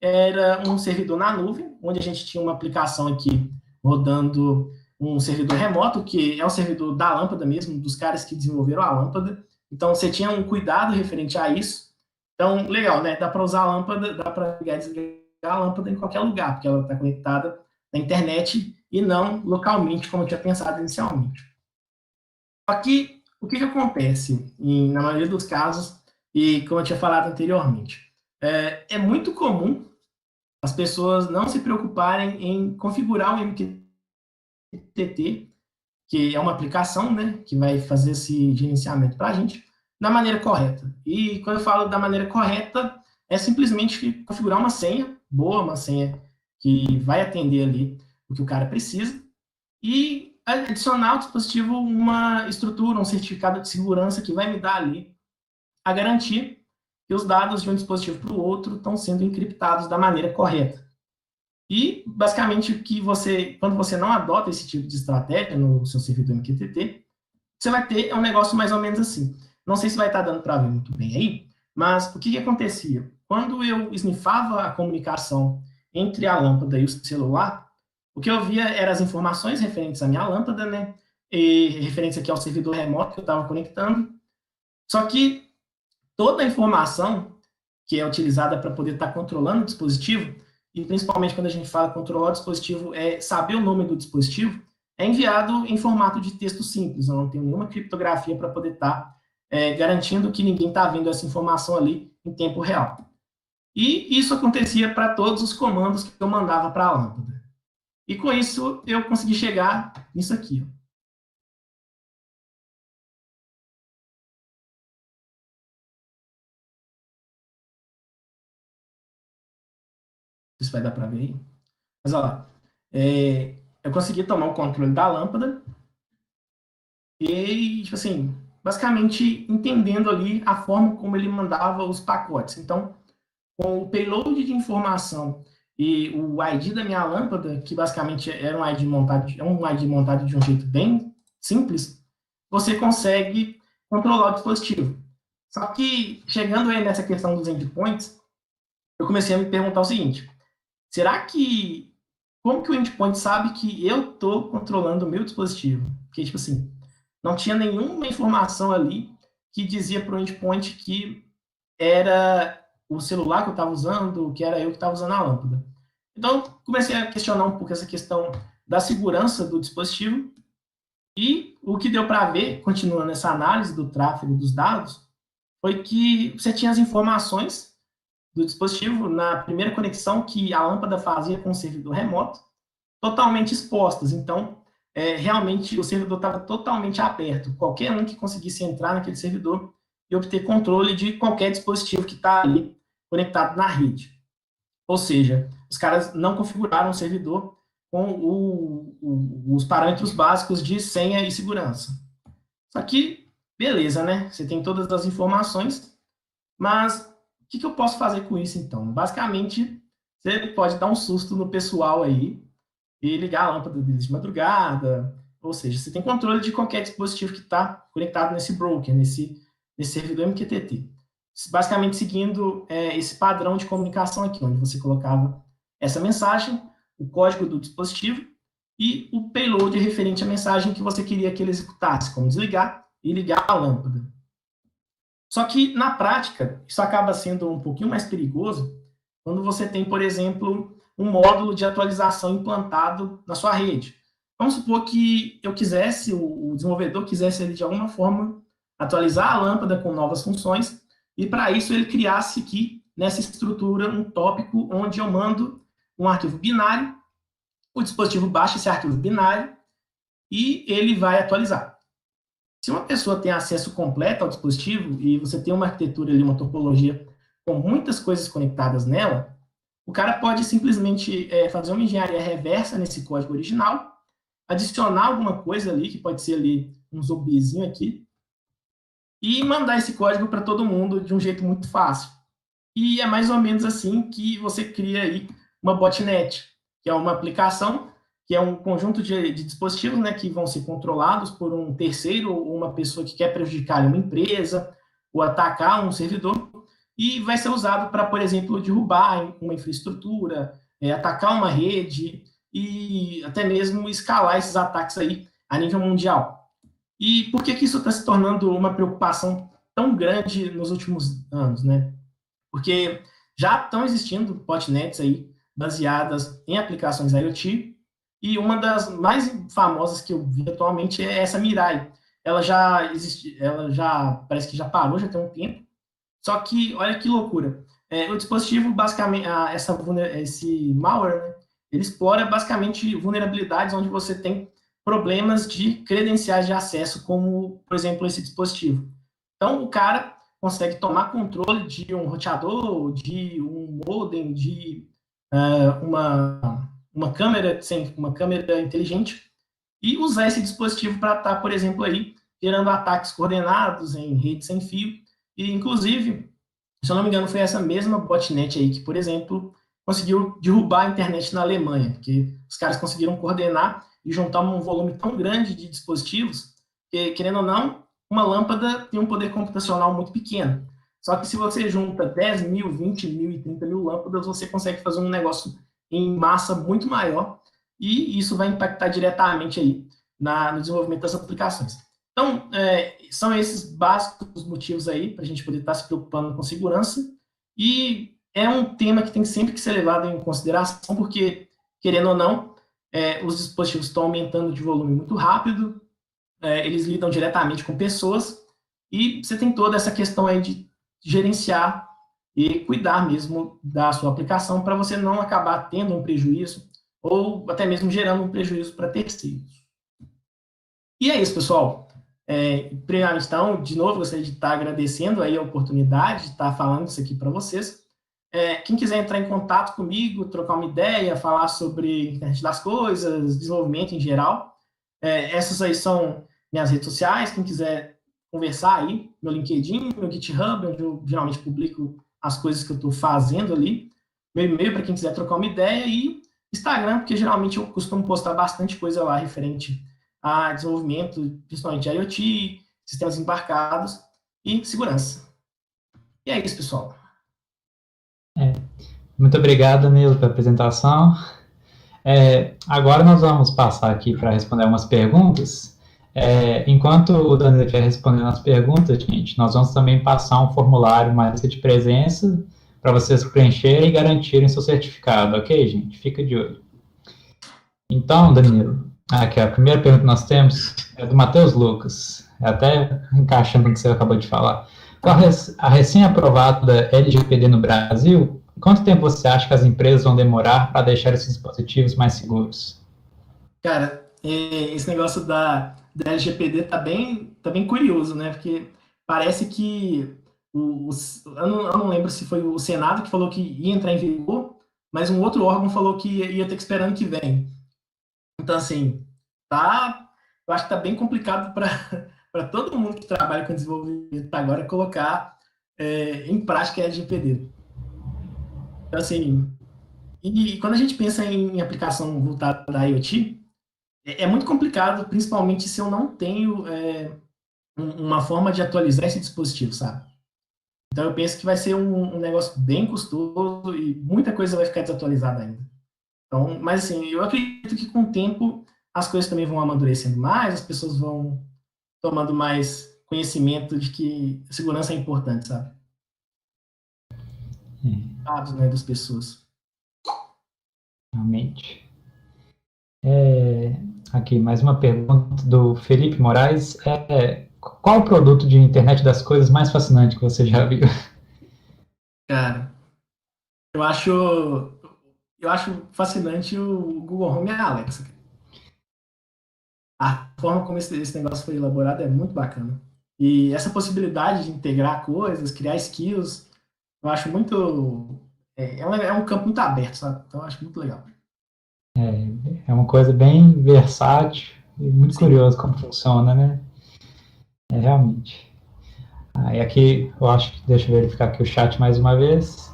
era um servidor na nuvem, onde a gente tinha uma aplicação aqui rodando um servidor remoto, que é um servidor da lâmpada mesmo, dos caras que desenvolveram a lâmpada. Então, você tinha um cuidado referente a isso. Então, legal, né? Dá para usar a lâmpada, dá para ligar e desligar a lâmpada em qualquer lugar, porque ela está conectada na internet e não localmente, como eu tinha pensado inicialmente. Aqui, o que acontece na maioria dos casos, e como eu tinha falado anteriormente, é muito comum as pessoas não se preocuparem em configurar o MQTT, que é uma aplicação, né, que vai fazer esse gerenciamento para a gente, da maneira correta. E quando eu falo da maneira correta, é simplesmente configurar uma senha boa, uma senha que vai atender ali o que o cara precisa, e adicionar ao dispositivo uma estrutura, um certificado de segurança que vai me dar ali a garantia que os dados de um dispositivo para o outro estão sendo encriptados da maneira correta. E, basicamente, quando você não adota esse tipo de estratégia no seu servidor MQTT, você vai ter um negócio mais ou menos assim. Não sei se vai estar dando para ver muito bem aí, mas o que acontecia? Quando eu sniffava a comunicação entre a lâmpada e o celular, o que eu via eram as informações referentes à minha lâmpada, né? E referentes aqui ao servidor remoto que eu estava conectando. Só que toda a informação que é utilizada para poder estar controlando o dispositivo, e principalmente quando a gente fala controlar o dispositivo, é saber o nome do dispositivo, é enviado em formato de texto simples. Eu não tenho nenhuma criptografia para poder estar garantindo que ninguém está vendo essa informação ali em tempo real. E isso acontecia para todos os comandos que eu mandava para a lâmpada. E com isso, eu consegui chegar nisso aqui. Ó. Isso vai dar para ver aí? Mas olha lá, eu consegui tomar o controle da lâmpada e, tipo assim, basicamente entendendo ali a forma como ele mandava os pacotes. Então, com o payload de informação e o ID da minha lâmpada, que basicamente era um ID montado de um jeito bem simples, você consegue controlar o dispositivo. Só que, chegando aí nessa questão dos endpoints, eu comecei a me perguntar o seguinte, como que o endpoint sabe que eu estou controlando o meu dispositivo? Porque, tipo assim, não tinha nenhuma informação ali que dizia para o endpoint que era o celular que eu estava usando, que era eu que estava usando a lâmpada. Então, comecei a questionar um pouco essa questão da segurança do dispositivo e o que deu para ver, continuando essa análise do tráfego dos dados, foi que você tinha as informações do dispositivo na primeira conexão que a lâmpada fazia com o servidor remoto, totalmente expostas. Então, realmente, o servidor estava totalmente aberto. Qualquer um que conseguisse entrar naquele servidor e obter controle de qualquer dispositivo que está ali conectado na rede. Ou seja, os caras não configuraram o servidor com os parâmetros básicos de senha e segurança. Só que, beleza, né? Você tem todas as informações, mas o que eu posso fazer com isso, então? Basicamente, você pode dar um susto no pessoal aí e ligar a lâmpada deles de madrugada, ou seja, você tem controle de qualquer dispositivo que está conectado nesse broker, nesse servidor MQTT. Basicamente seguindo esse padrão de comunicação aqui, onde você colocava essa mensagem, o código do dispositivo e o payload referente à mensagem que você queria que ele executasse, como desligar e ligar a lâmpada. Só que, na prática, isso acaba sendo um pouquinho mais perigoso quando você tem, por exemplo, um módulo de atualização implantado na sua rede. Vamos supor que eu quisesse, o desenvolvedor quisesse, ele, de alguma forma, atualizar a lâmpada com novas funções, e para isso ele criasse aqui, nessa estrutura, um tópico onde eu mando um arquivo binário, o dispositivo baixa esse arquivo binário, e ele vai atualizar. Se uma pessoa tem acesso completo ao dispositivo, e você tem uma arquitetura ali, uma topologia com muitas coisas conectadas nela, o cara pode simplesmente fazer uma engenharia reversa nesse código original, adicionar alguma coisa ali, que pode ser ali um zumbizinho aqui, e mandar esse código para todo mundo de um jeito muito fácil. E é mais ou menos assim que você cria aí uma botnet, que é uma aplicação, que é um conjunto de dispositivos, né, que vão ser controlados por um terceiro ou uma pessoa que quer prejudicar uma empresa ou atacar um servidor, e vai ser usado para, por exemplo, derrubar uma infraestrutura, atacar uma rede e até mesmo escalar esses ataques aí a nível mundial. E por que isso está se tornando uma preocupação tão grande nos últimos anos, né? Porque já estão existindo botnets aí baseadas em aplicações IoT, e uma das mais famosas que eu vi atualmente é essa Mirai. Ela já existe, ela já parece que já parou, já tem um tempo. Só que olha que loucura. O dispositivo, basicamente, esse malware, né, ele explora basicamente vulnerabilidades onde você tem problemas de credenciais de acesso, como, por exemplo, esse dispositivo. Então, o cara consegue tomar controle de um roteador, de um modem, de uma câmera, uma câmera inteligente, e usar esse dispositivo para estar, por exemplo, aí, gerando ataques coordenados em rede sem fio. E, inclusive, se eu não me engano, foi essa mesma botnet aí que, por exemplo, conseguiu derrubar a internet na Alemanha, que os caras conseguiram coordenar e juntar um volume tão grande de dispositivos que, querendo ou não, uma lâmpada tem um poder computacional muito pequeno. Só que se você junta 10 mil, 20 mil e 30 mil lâmpadas, você consegue fazer um negócio em massa muito maior, e isso vai impactar diretamente aí no desenvolvimento das aplicações. Então, são esses básicos motivos aí para a gente poder estar se preocupando com segurança, e é um tema que tem sempre que ser levado em consideração, porque, querendo ou não, os dispositivos estão aumentando de volume muito rápido, eles lidam diretamente com pessoas, e você tem toda essa questão aí de gerenciar e cuidar mesmo da sua aplicação para você não acabar tendo um prejuízo ou até mesmo gerando um prejuízo para terceiros. E é isso, pessoal. Primeiramente, então, de novo, gostaria de estar agradecendo aí a oportunidade de estar falando isso aqui para vocês. Quem quiser entrar em contato comigo, trocar uma ideia, falar sobre internet das coisas, desenvolvimento em geral, essas aí são minhas redes sociais. Quem quiser conversar aí, meu LinkedIn, meu GitHub, onde eu geralmente publico as coisas que eu estou fazendo ali, meu e-mail para quem quiser trocar uma ideia, e Instagram, porque geralmente eu costumo postar bastante coisa lá referente a desenvolvimento, principalmente de IoT, sistemas embarcados e segurança. E é isso, pessoal. Muito obrigado, Danilo, pela apresentação. Agora nós vamos passar aqui para responder algumas perguntas. Enquanto o Danilo estiver respondendo as perguntas, gente, nós vamos também passar um formulário, uma lista de presença, para vocês preencherem e garantirem seu certificado, ok, gente? Fica de olho. Então, Danilo, aqui a primeira pergunta que nós temos é do Matheus Lucas, até encaixando com o que você acabou de falar. Com a recém-aprovada LGPD no Brasil, quanto tempo você acha que as empresas vão demorar para deixar esses dispositivos mais seguros? Cara, esse negócio da LGPD tá bem curioso, né? Porque parece que eu não lembro se foi o Senado que falou que ia entrar em vigor, mas um outro órgão falou que ia ter que esperar ano que vem. Então, assim, eu acho que tá bem complicado para todo mundo que trabalha com desenvolvimento agora colocar em prática a LGPD. Então, assim, e quando a gente pensa em aplicação voltada da IoT, é muito complicado, principalmente se eu não tenho uma forma de atualizar esse dispositivo, sabe? Então, eu penso que vai ser um negócio bem custoso e muita coisa vai ficar desatualizada ainda. Então, mas, assim, eu acredito que com o tempo as coisas também vão amadurecendo mais, as pessoas vão tomando mais conhecimento de que segurança é importante, sabe? Dados, né, das pessoas. Realmente. Aqui, mais uma pergunta do Felipe Moraes. Qual o produto de internet das coisas mais fascinante que você já viu? Cara, eu acho fascinante o Google Home e a Alexa. A forma como esse negócio foi elaborado é muito bacana. E essa possibilidade de integrar coisas, criar skills, eu acho muito. É um campo muito aberto, sabe? Então eu acho muito legal. É uma coisa bem versátil e muito Sim. curioso como funciona, né? Realmente. E aqui, eu acho que, deixa eu verificar aqui o chat mais uma vez.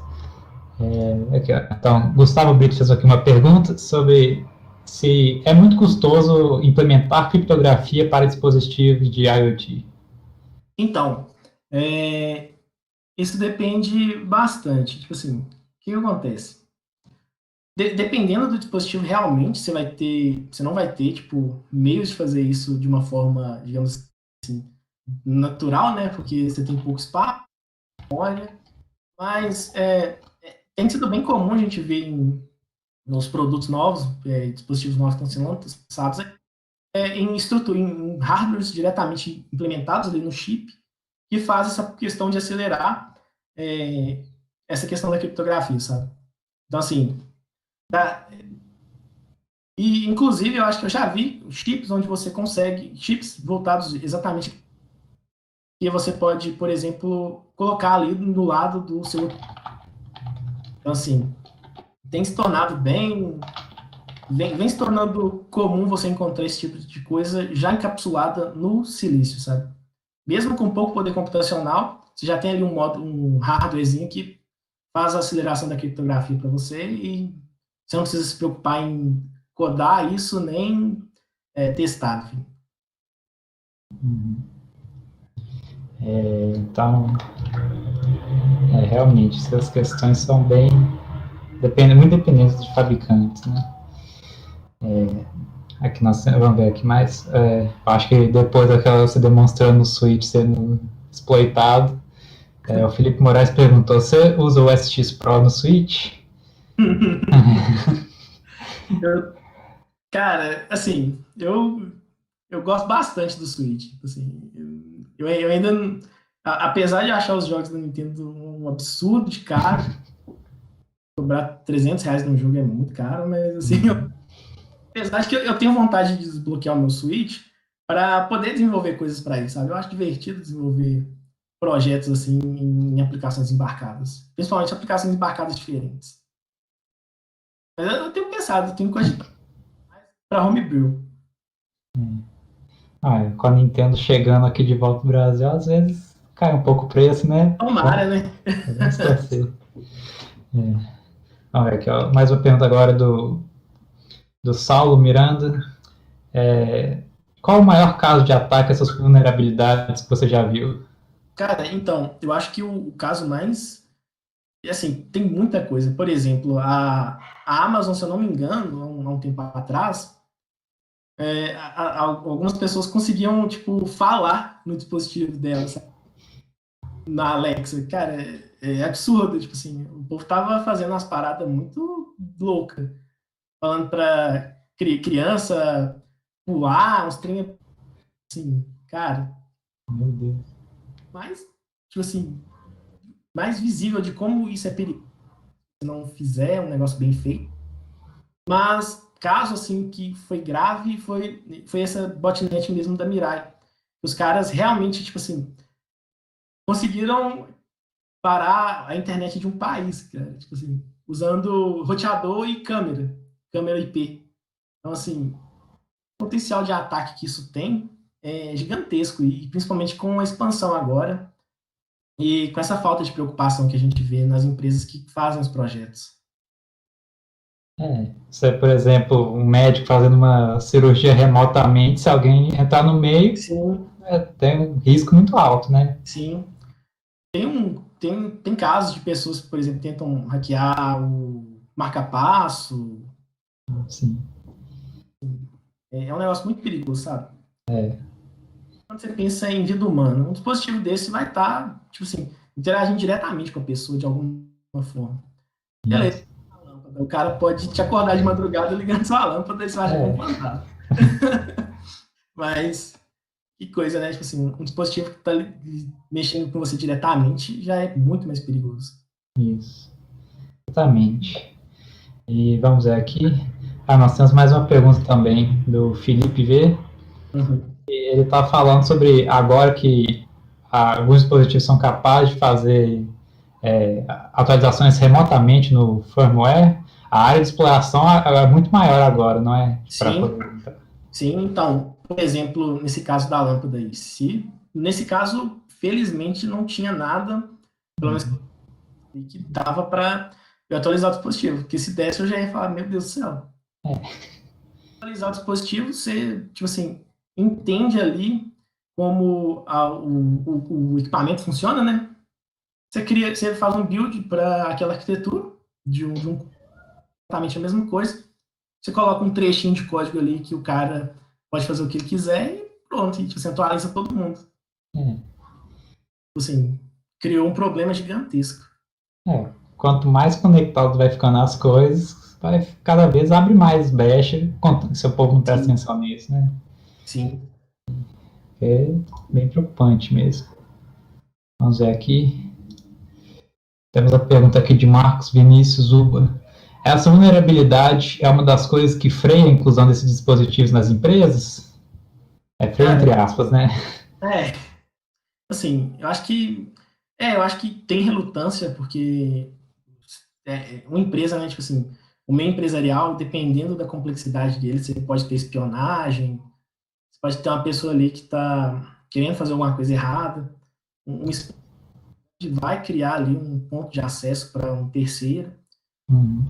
Aqui, ó. Então, Gustavo Brito fez aqui uma pergunta sobre se é muito custoso implementar criptografia para dispositivos de IoT. Então, isso depende bastante. Tipo assim, o que acontece? Dependendo do dispositivo, realmente você não vai ter, tipo, meios de fazer isso de uma forma, digamos assim, natural, né? Porque você tem pouco espaço, olha, mas tem sido bem comum a gente ver nos produtos novos, dispositivos novos que estão sendo lançados, em hardwares diretamente implementados ali no chip, que faz essa questão de acelerar essa questão da criptografia, sabe? Então, assim, e inclusive eu acho que eu já vi chips onde você consegue, chips voltados exatamente, que você pode, por exemplo, colocar ali do lado do seu. Então, assim, tem se tornado vem se tornando comum você encontrar esse tipo de coisa já encapsulada no silício, sabe? Mesmo com pouco poder computacional, você já tem ali um hardwarezinho que faz a aceleração da criptografia para você e você não precisa se preocupar em codar isso nem testar, enfim. Então, realmente, essas questões são bem muito dependentes de fabricantes, né? Aqui nós vamos ver aqui mais. Acho que depois daquela você demonstrando o switch sendo exploitado, o Felipe Moraes perguntou: você usa o SX Pro no switch? Cara, assim, eu gosto bastante do Switch. Assim, eu ainda, apesar de achar os jogos da Nintendo um absurdo de caro, cobrar R$ 300 num jogo é muito caro, mas assim, apesar de que eu tenho vontade de desbloquear o meu Switch para poder desenvolver coisas para ele, sabe? Eu acho divertido desenvolver projetos assim em aplicações embarcadas, principalmente aplicações embarcadas diferentes. Mas eu tenho pensado, eu tenho cogitado para homebrew. Com a Nintendo chegando aqui de volta ao Brasil, às vezes cai um pouco o preço, né? Tomara, né? Vamos torcer. Vamos ver aqui, ó. Mais uma pergunta agora do Saulo Miranda. Qual o maior caso de ataque a essas vulnerabilidades que você já viu? Cara, então, eu acho que o caso mais. Assim, tem muita coisa. Por exemplo, a Amazon, se eu não me engano, há um tempo atrás, algumas pessoas conseguiam, tipo, falar no dispositivo dela, sabe? Na Alexa. Cara, é absurdo. Tipo assim, o povo tava fazendo umas paradas muito loucas. Falando pra criança pular, uns trem assim, cara. Meu Deus. Mas, tipo assim, mais visível de como isso é perigoso se não fizer um negócio bem feito. Mas caso assim que foi grave foi essa botnet mesmo da Mirai. Os caras realmente, tipo assim, conseguiram parar a internet de um país, cara, tipo assim, usando roteador e câmera IP. Então, assim, o potencial de ataque que isso tem é gigantesco, e principalmente com a expansão agora, e com essa falta de preocupação que a gente vê nas empresas que fazem os projetos. Você, por exemplo, um médico fazendo uma cirurgia remotamente, se alguém entrar no meio, Sim, tem um risco muito alto, né? sim. Tem casos de pessoas que, por exemplo, tentam hackear o marca-passo. Sim. É um negócio muito perigoso, sabe? É. Quando você pensa em vida humana, um dispositivo desse vai estar, tipo assim, interagindo diretamente com a pessoa de alguma forma. Beleza. O cara pode te acordar de madrugada ligando sua lâmpada e você acha que é um fantasma. Mas, que coisa, né? Tipo assim, um dispositivo que está mexendo com você diretamente já é muito mais perigoso. Isso. Exatamente. E vamos ver aqui. Nós temos mais uma pergunta também do Felipe V. Uhum. Ele está falando sobre agora que alguns dispositivos são capazes de fazer atualizações remotamente no firmware. A área de exploração é muito maior agora, não é? Sim, sim. Então, por exemplo, nesse caso da lâmpada aí, nesse caso, felizmente, não tinha nada, pelo menos que dava para Eu atualizar o dispositivo, porque se desse eu já ia falar, meu Deus do céu. É. Atualizar o dispositivo, você, tipo assim, entende ali como o equipamento funciona, né? Você faz um build para aquela arquitetura de um exatamente a mesma coisa. Você coloca um trechinho de código ali que o cara pode fazer o que ele quiser e pronto, e, tipo, você atualiza todo mundo. É. Assim, criou um problema gigantesco. É. Quanto mais conectado vai ficando as coisas, vai cada vez abre mais brecha, se o povo não presta Sim, atenção nisso, né? sim. É bem preocupante mesmo. Vamos ver aqui. Temos a pergunta aqui de Marcos Vinícius Uba. Essa vulnerabilidade é uma das coisas que freia a inclusão desses dispositivos nas empresas? É freia entre Cara, aspas, né? é, assim, eu acho que tem relutância, porque uma empresa, né, tipo assim, o meio empresarial, dependendo da complexidade dele, você pode ter espionagem, você pode ter uma pessoa ali que está querendo fazer alguma coisa errada, um espião vai criar ali um ponto de acesso para um terceiro. Hum.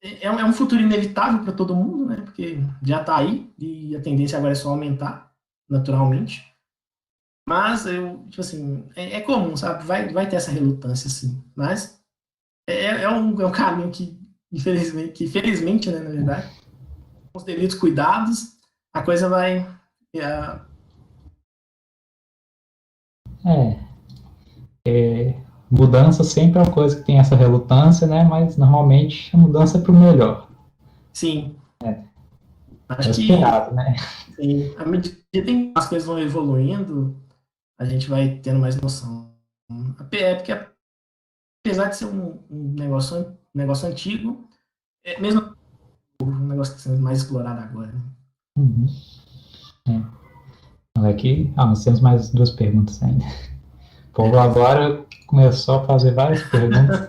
É um futuro inevitável para todo mundo, né? Porque já está aí e a tendência agora é só aumentar, naturalmente. Mas tipo assim, é comum, sabe? Vai ter essa relutância, assim. Mas é um caminho que felizmente, né, na verdade, com os devidos cuidados, a coisa vai. É, Mudança sempre é uma coisa que tem essa relutância, né? Mas normalmente a mudança é para o melhor. sim, É o acho que esperado, né? sim, à medida que as coisas vão evoluindo, a gente vai tendo mais noção. Porque apesar de ser um negócio antigo, mesmo um negócio que está sendo mais explorado agora. Né? Uhum. Aqui, nós temos mais duas perguntas ainda. O povo Beleza. agora começou a fazer várias perguntas.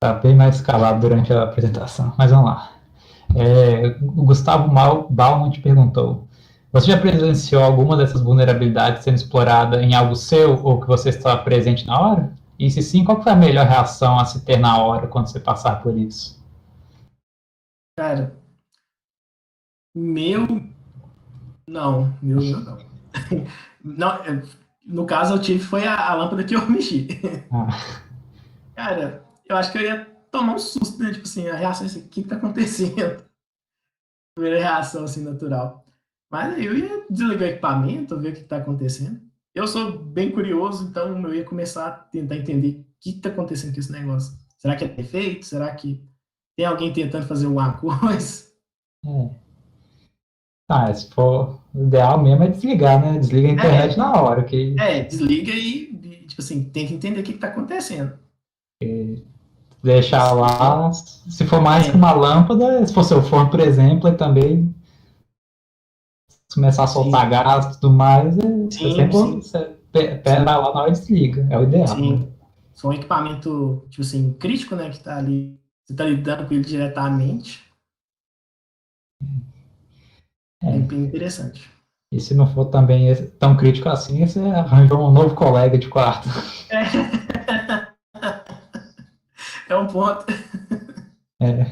Está bem mais calado durante a apresentação, mas vamos lá. O Gustavo Bauman perguntou: você já presenciou alguma dessas vulnerabilidades sendo explorada em algo seu ou que você estava presente na hora? E se sim, qual foi a melhor reação a se ter na hora quando você passar por isso? Cara, meu. Não, meu não. Não, no caso, eu tive foi a lâmpada que eu mexi. Ah, Cara, eu acho que eu ia tomar um susto, né? Tipo assim, a reação assim, o que que tá acontecendo? Primeira reação, assim, natural. Mas eu ia desligar o equipamento, ver o que tá acontecendo. Eu sou bem curioso, então eu ia começar a tentar entender o que que tá acontecendo com esse negócio. Será que é defeito? Será que tem alguém tentando fazer alguma coisa? é. Se for o ideal mesmo é desligar, né? Desliga a internet É, na hora, que desliga e, tipo assim, tenta entender o que que tá acontecendo. deixar Isso, lá, se for mais que é, uma lâmpada, se for seu fone, por exemplo, e também começar a sim, soltar gás e tudo mais, você sim, sempre sim, vai sim, lá na hora e desliga. É o ideal, né? sim. São um equipamento, tipo assim, crítico, né, que tá ali, você tá lidando com ele diretamente. É É. bem interessante. E se não for também tão crítico assim, você arranjou um novo colega de quarto. É, é um ponto. É.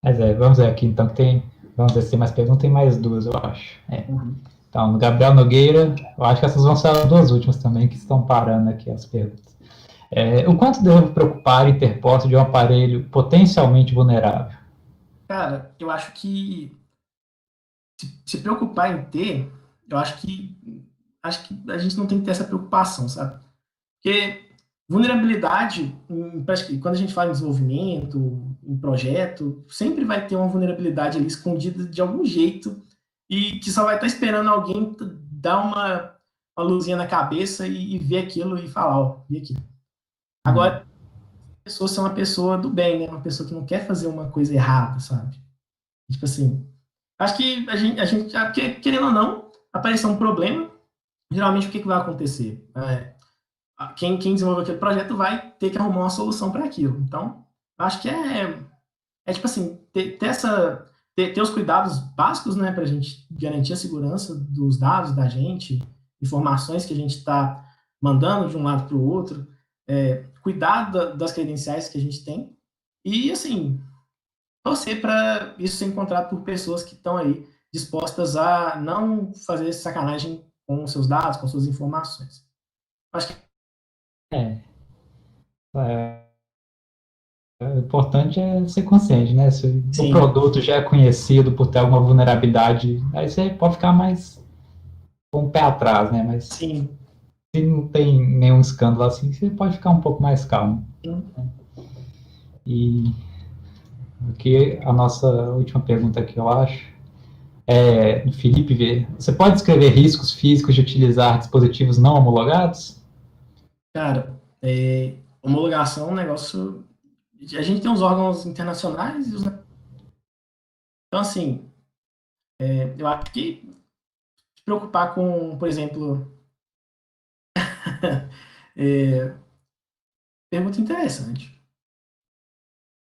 Mas vamos ver aqui, então, que tem. Vamos ver se tem mais perguntas, tem mais duas, eu acho. Uhum. Então, Gabriel Nogueira, eu acho que essas vão ser as duas últimas também que estão parando aqui as perguntas. O quanto devo preocupar em ter posse de um aparelho potencialmente vulnerável? Cara, eu acho que se preocupar em ter, eu acho que a gente não tem que ter essa preocupação, sabe? Porque vulnerabilidade, quando a gente fala em desenvolvimento, em projeto, sempre vai ter uma vulnerabilidade ali escondida de algum jeito e que só vai estar esperando alguém dar uma luzinha na cabeça e ver aquilo e falar, ó, vi aqui. Agora, Hum, a pessoa ser uma pessoa do bem, né? Uma pessoa que não quer fazer uma coisa errada, sabe? Tipo assim, acho que porque, querendo ou não, aparecer um problema, geralmente o que vai acontecer? Quem desenvolveu aquele projeto vai ter que arrumar uma solução para aquilo. Então, acho que é tipo assim, ter os cuidados básicos, né, para a gente garantir a segurança dos dados da gente, informações que a gente está mandando de um lado para o outro. cuidar das credenciais que a gente tem e, assim, torcer para isso ser encontrado por pessoas que estão aí dispostas a não fazer sacanagem com seus dados, com suas informações. Acho que É, é, o importante é ser consciente, né? Se o sim, produto já é conhecido por ter alguma vulnerabilidade, aí você pode ficar mais com o pé atrás, né? Mas sim. se não tem nenhum escândalo assim, você pode ficar um pouco mais calmo. E aqui a nossa última pergunta aqui, eu acho, é, Felipe, você pode descrever riscos físicos de utilizar dispositivos não homologados? Cara, homologação é um negócio. A gente tem os órgãos internacionais e os. Então, assim, eu acho que se preocupar com, por exemplo, pergunta interessante.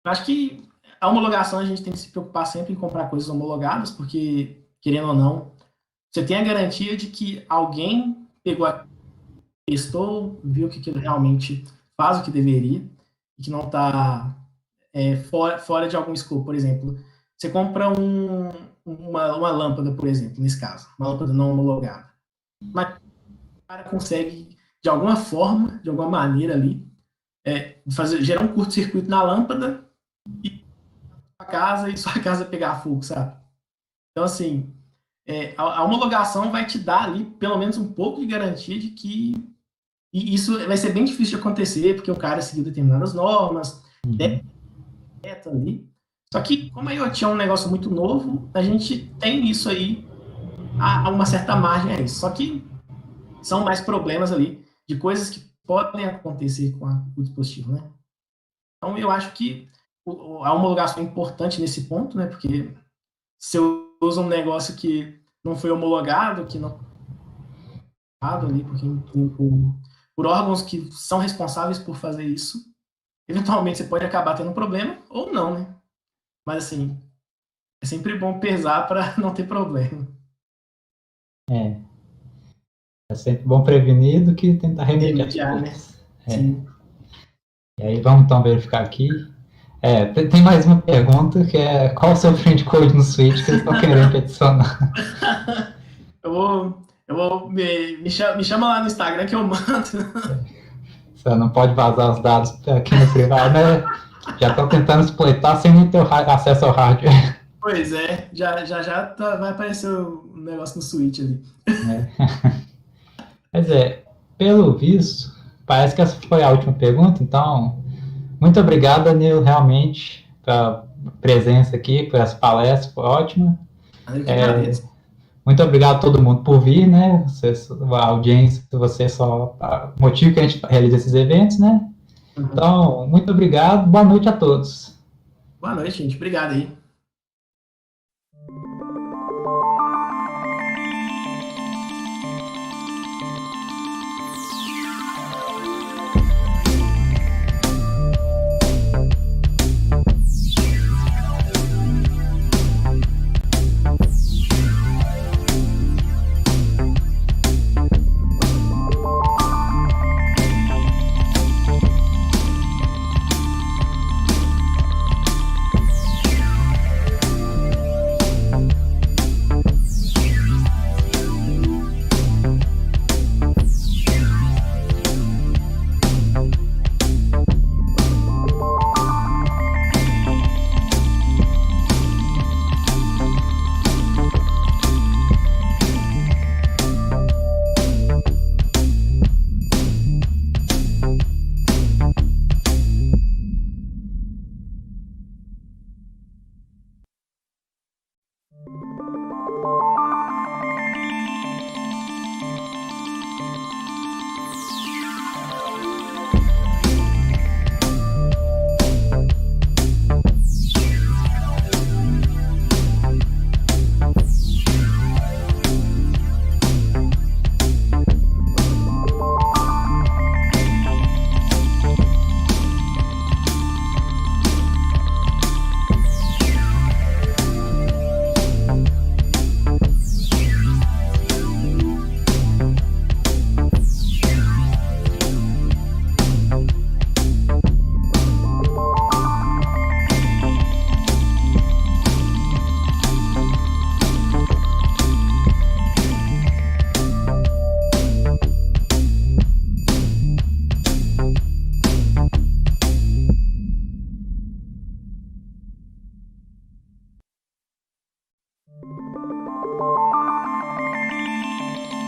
Eu acho que a homologação a gente tem que se preocupar sempre em comprar coisas homologadas, porque, querendo ou não, você tem a garantia de que alguém pegou, testou, viu que aquilo realmente faz o que deveria e que não está fora de algum escopo. Por exemplo, você compra uma lâmpada, por exemplo, nesse caso, uma lâmpada não homologada. Mas o cara consegue, de alguma forma, de alguma maneira ali, gerar um curto-circuito na lâmpada e sua casa e sua casa pegar fogo, sabe? Então, assim, a homologação vai te dar ali pelo menos um pouco de garantia de que e isso vai ser bem difícil de acontecer, porque o cara seguiu determinadas normas, ali. Só que, como a IoT é um negócio muito novo, a gente tem isso aí, a uma certa margem a isso. Só que são mais problemas ali de coisas que podem acontecer com o dispositivo, né? Então, eu acho que a homologação é importante nesse ponto, né? Porque se eu uso um negócio que não foi homologado, que não ali, porque por órgãos que são responsáveis por fazer isso, eventualmente você pode acabar tendo um problema ou não, né? Mas assim, é sempre bom pesar para não ter problema. É sempre bom prevenir do que tentar remediar Remediar, né? depois. Sim. E aí vamos então verificar aqui. Tem mais uma pergunta que é qual o seu print code no Switch que eles estão querendo adicionar? Me chama lá no Instagram que eu mando. Você não pode vazar os dados aqui no privado, né? Já estão tentando exploitar sem nem ter acesso ao hardware. Pois é, vai aparecer o negócio no Switch ali. Mas pelo visto, parece que essa foi a última pergunta, então, muito obrigado, Danilo, realmente, pela presença aqui, por essa palestra, foi ótima. Eu que agradeço. Muito obrigado a todo mundo por vir, né? A audiência, você só motivo que a gente realiza esses eventos, né? Então, muito obrigado, boa noite a todos. Boa noite, gente. Obrigado aí.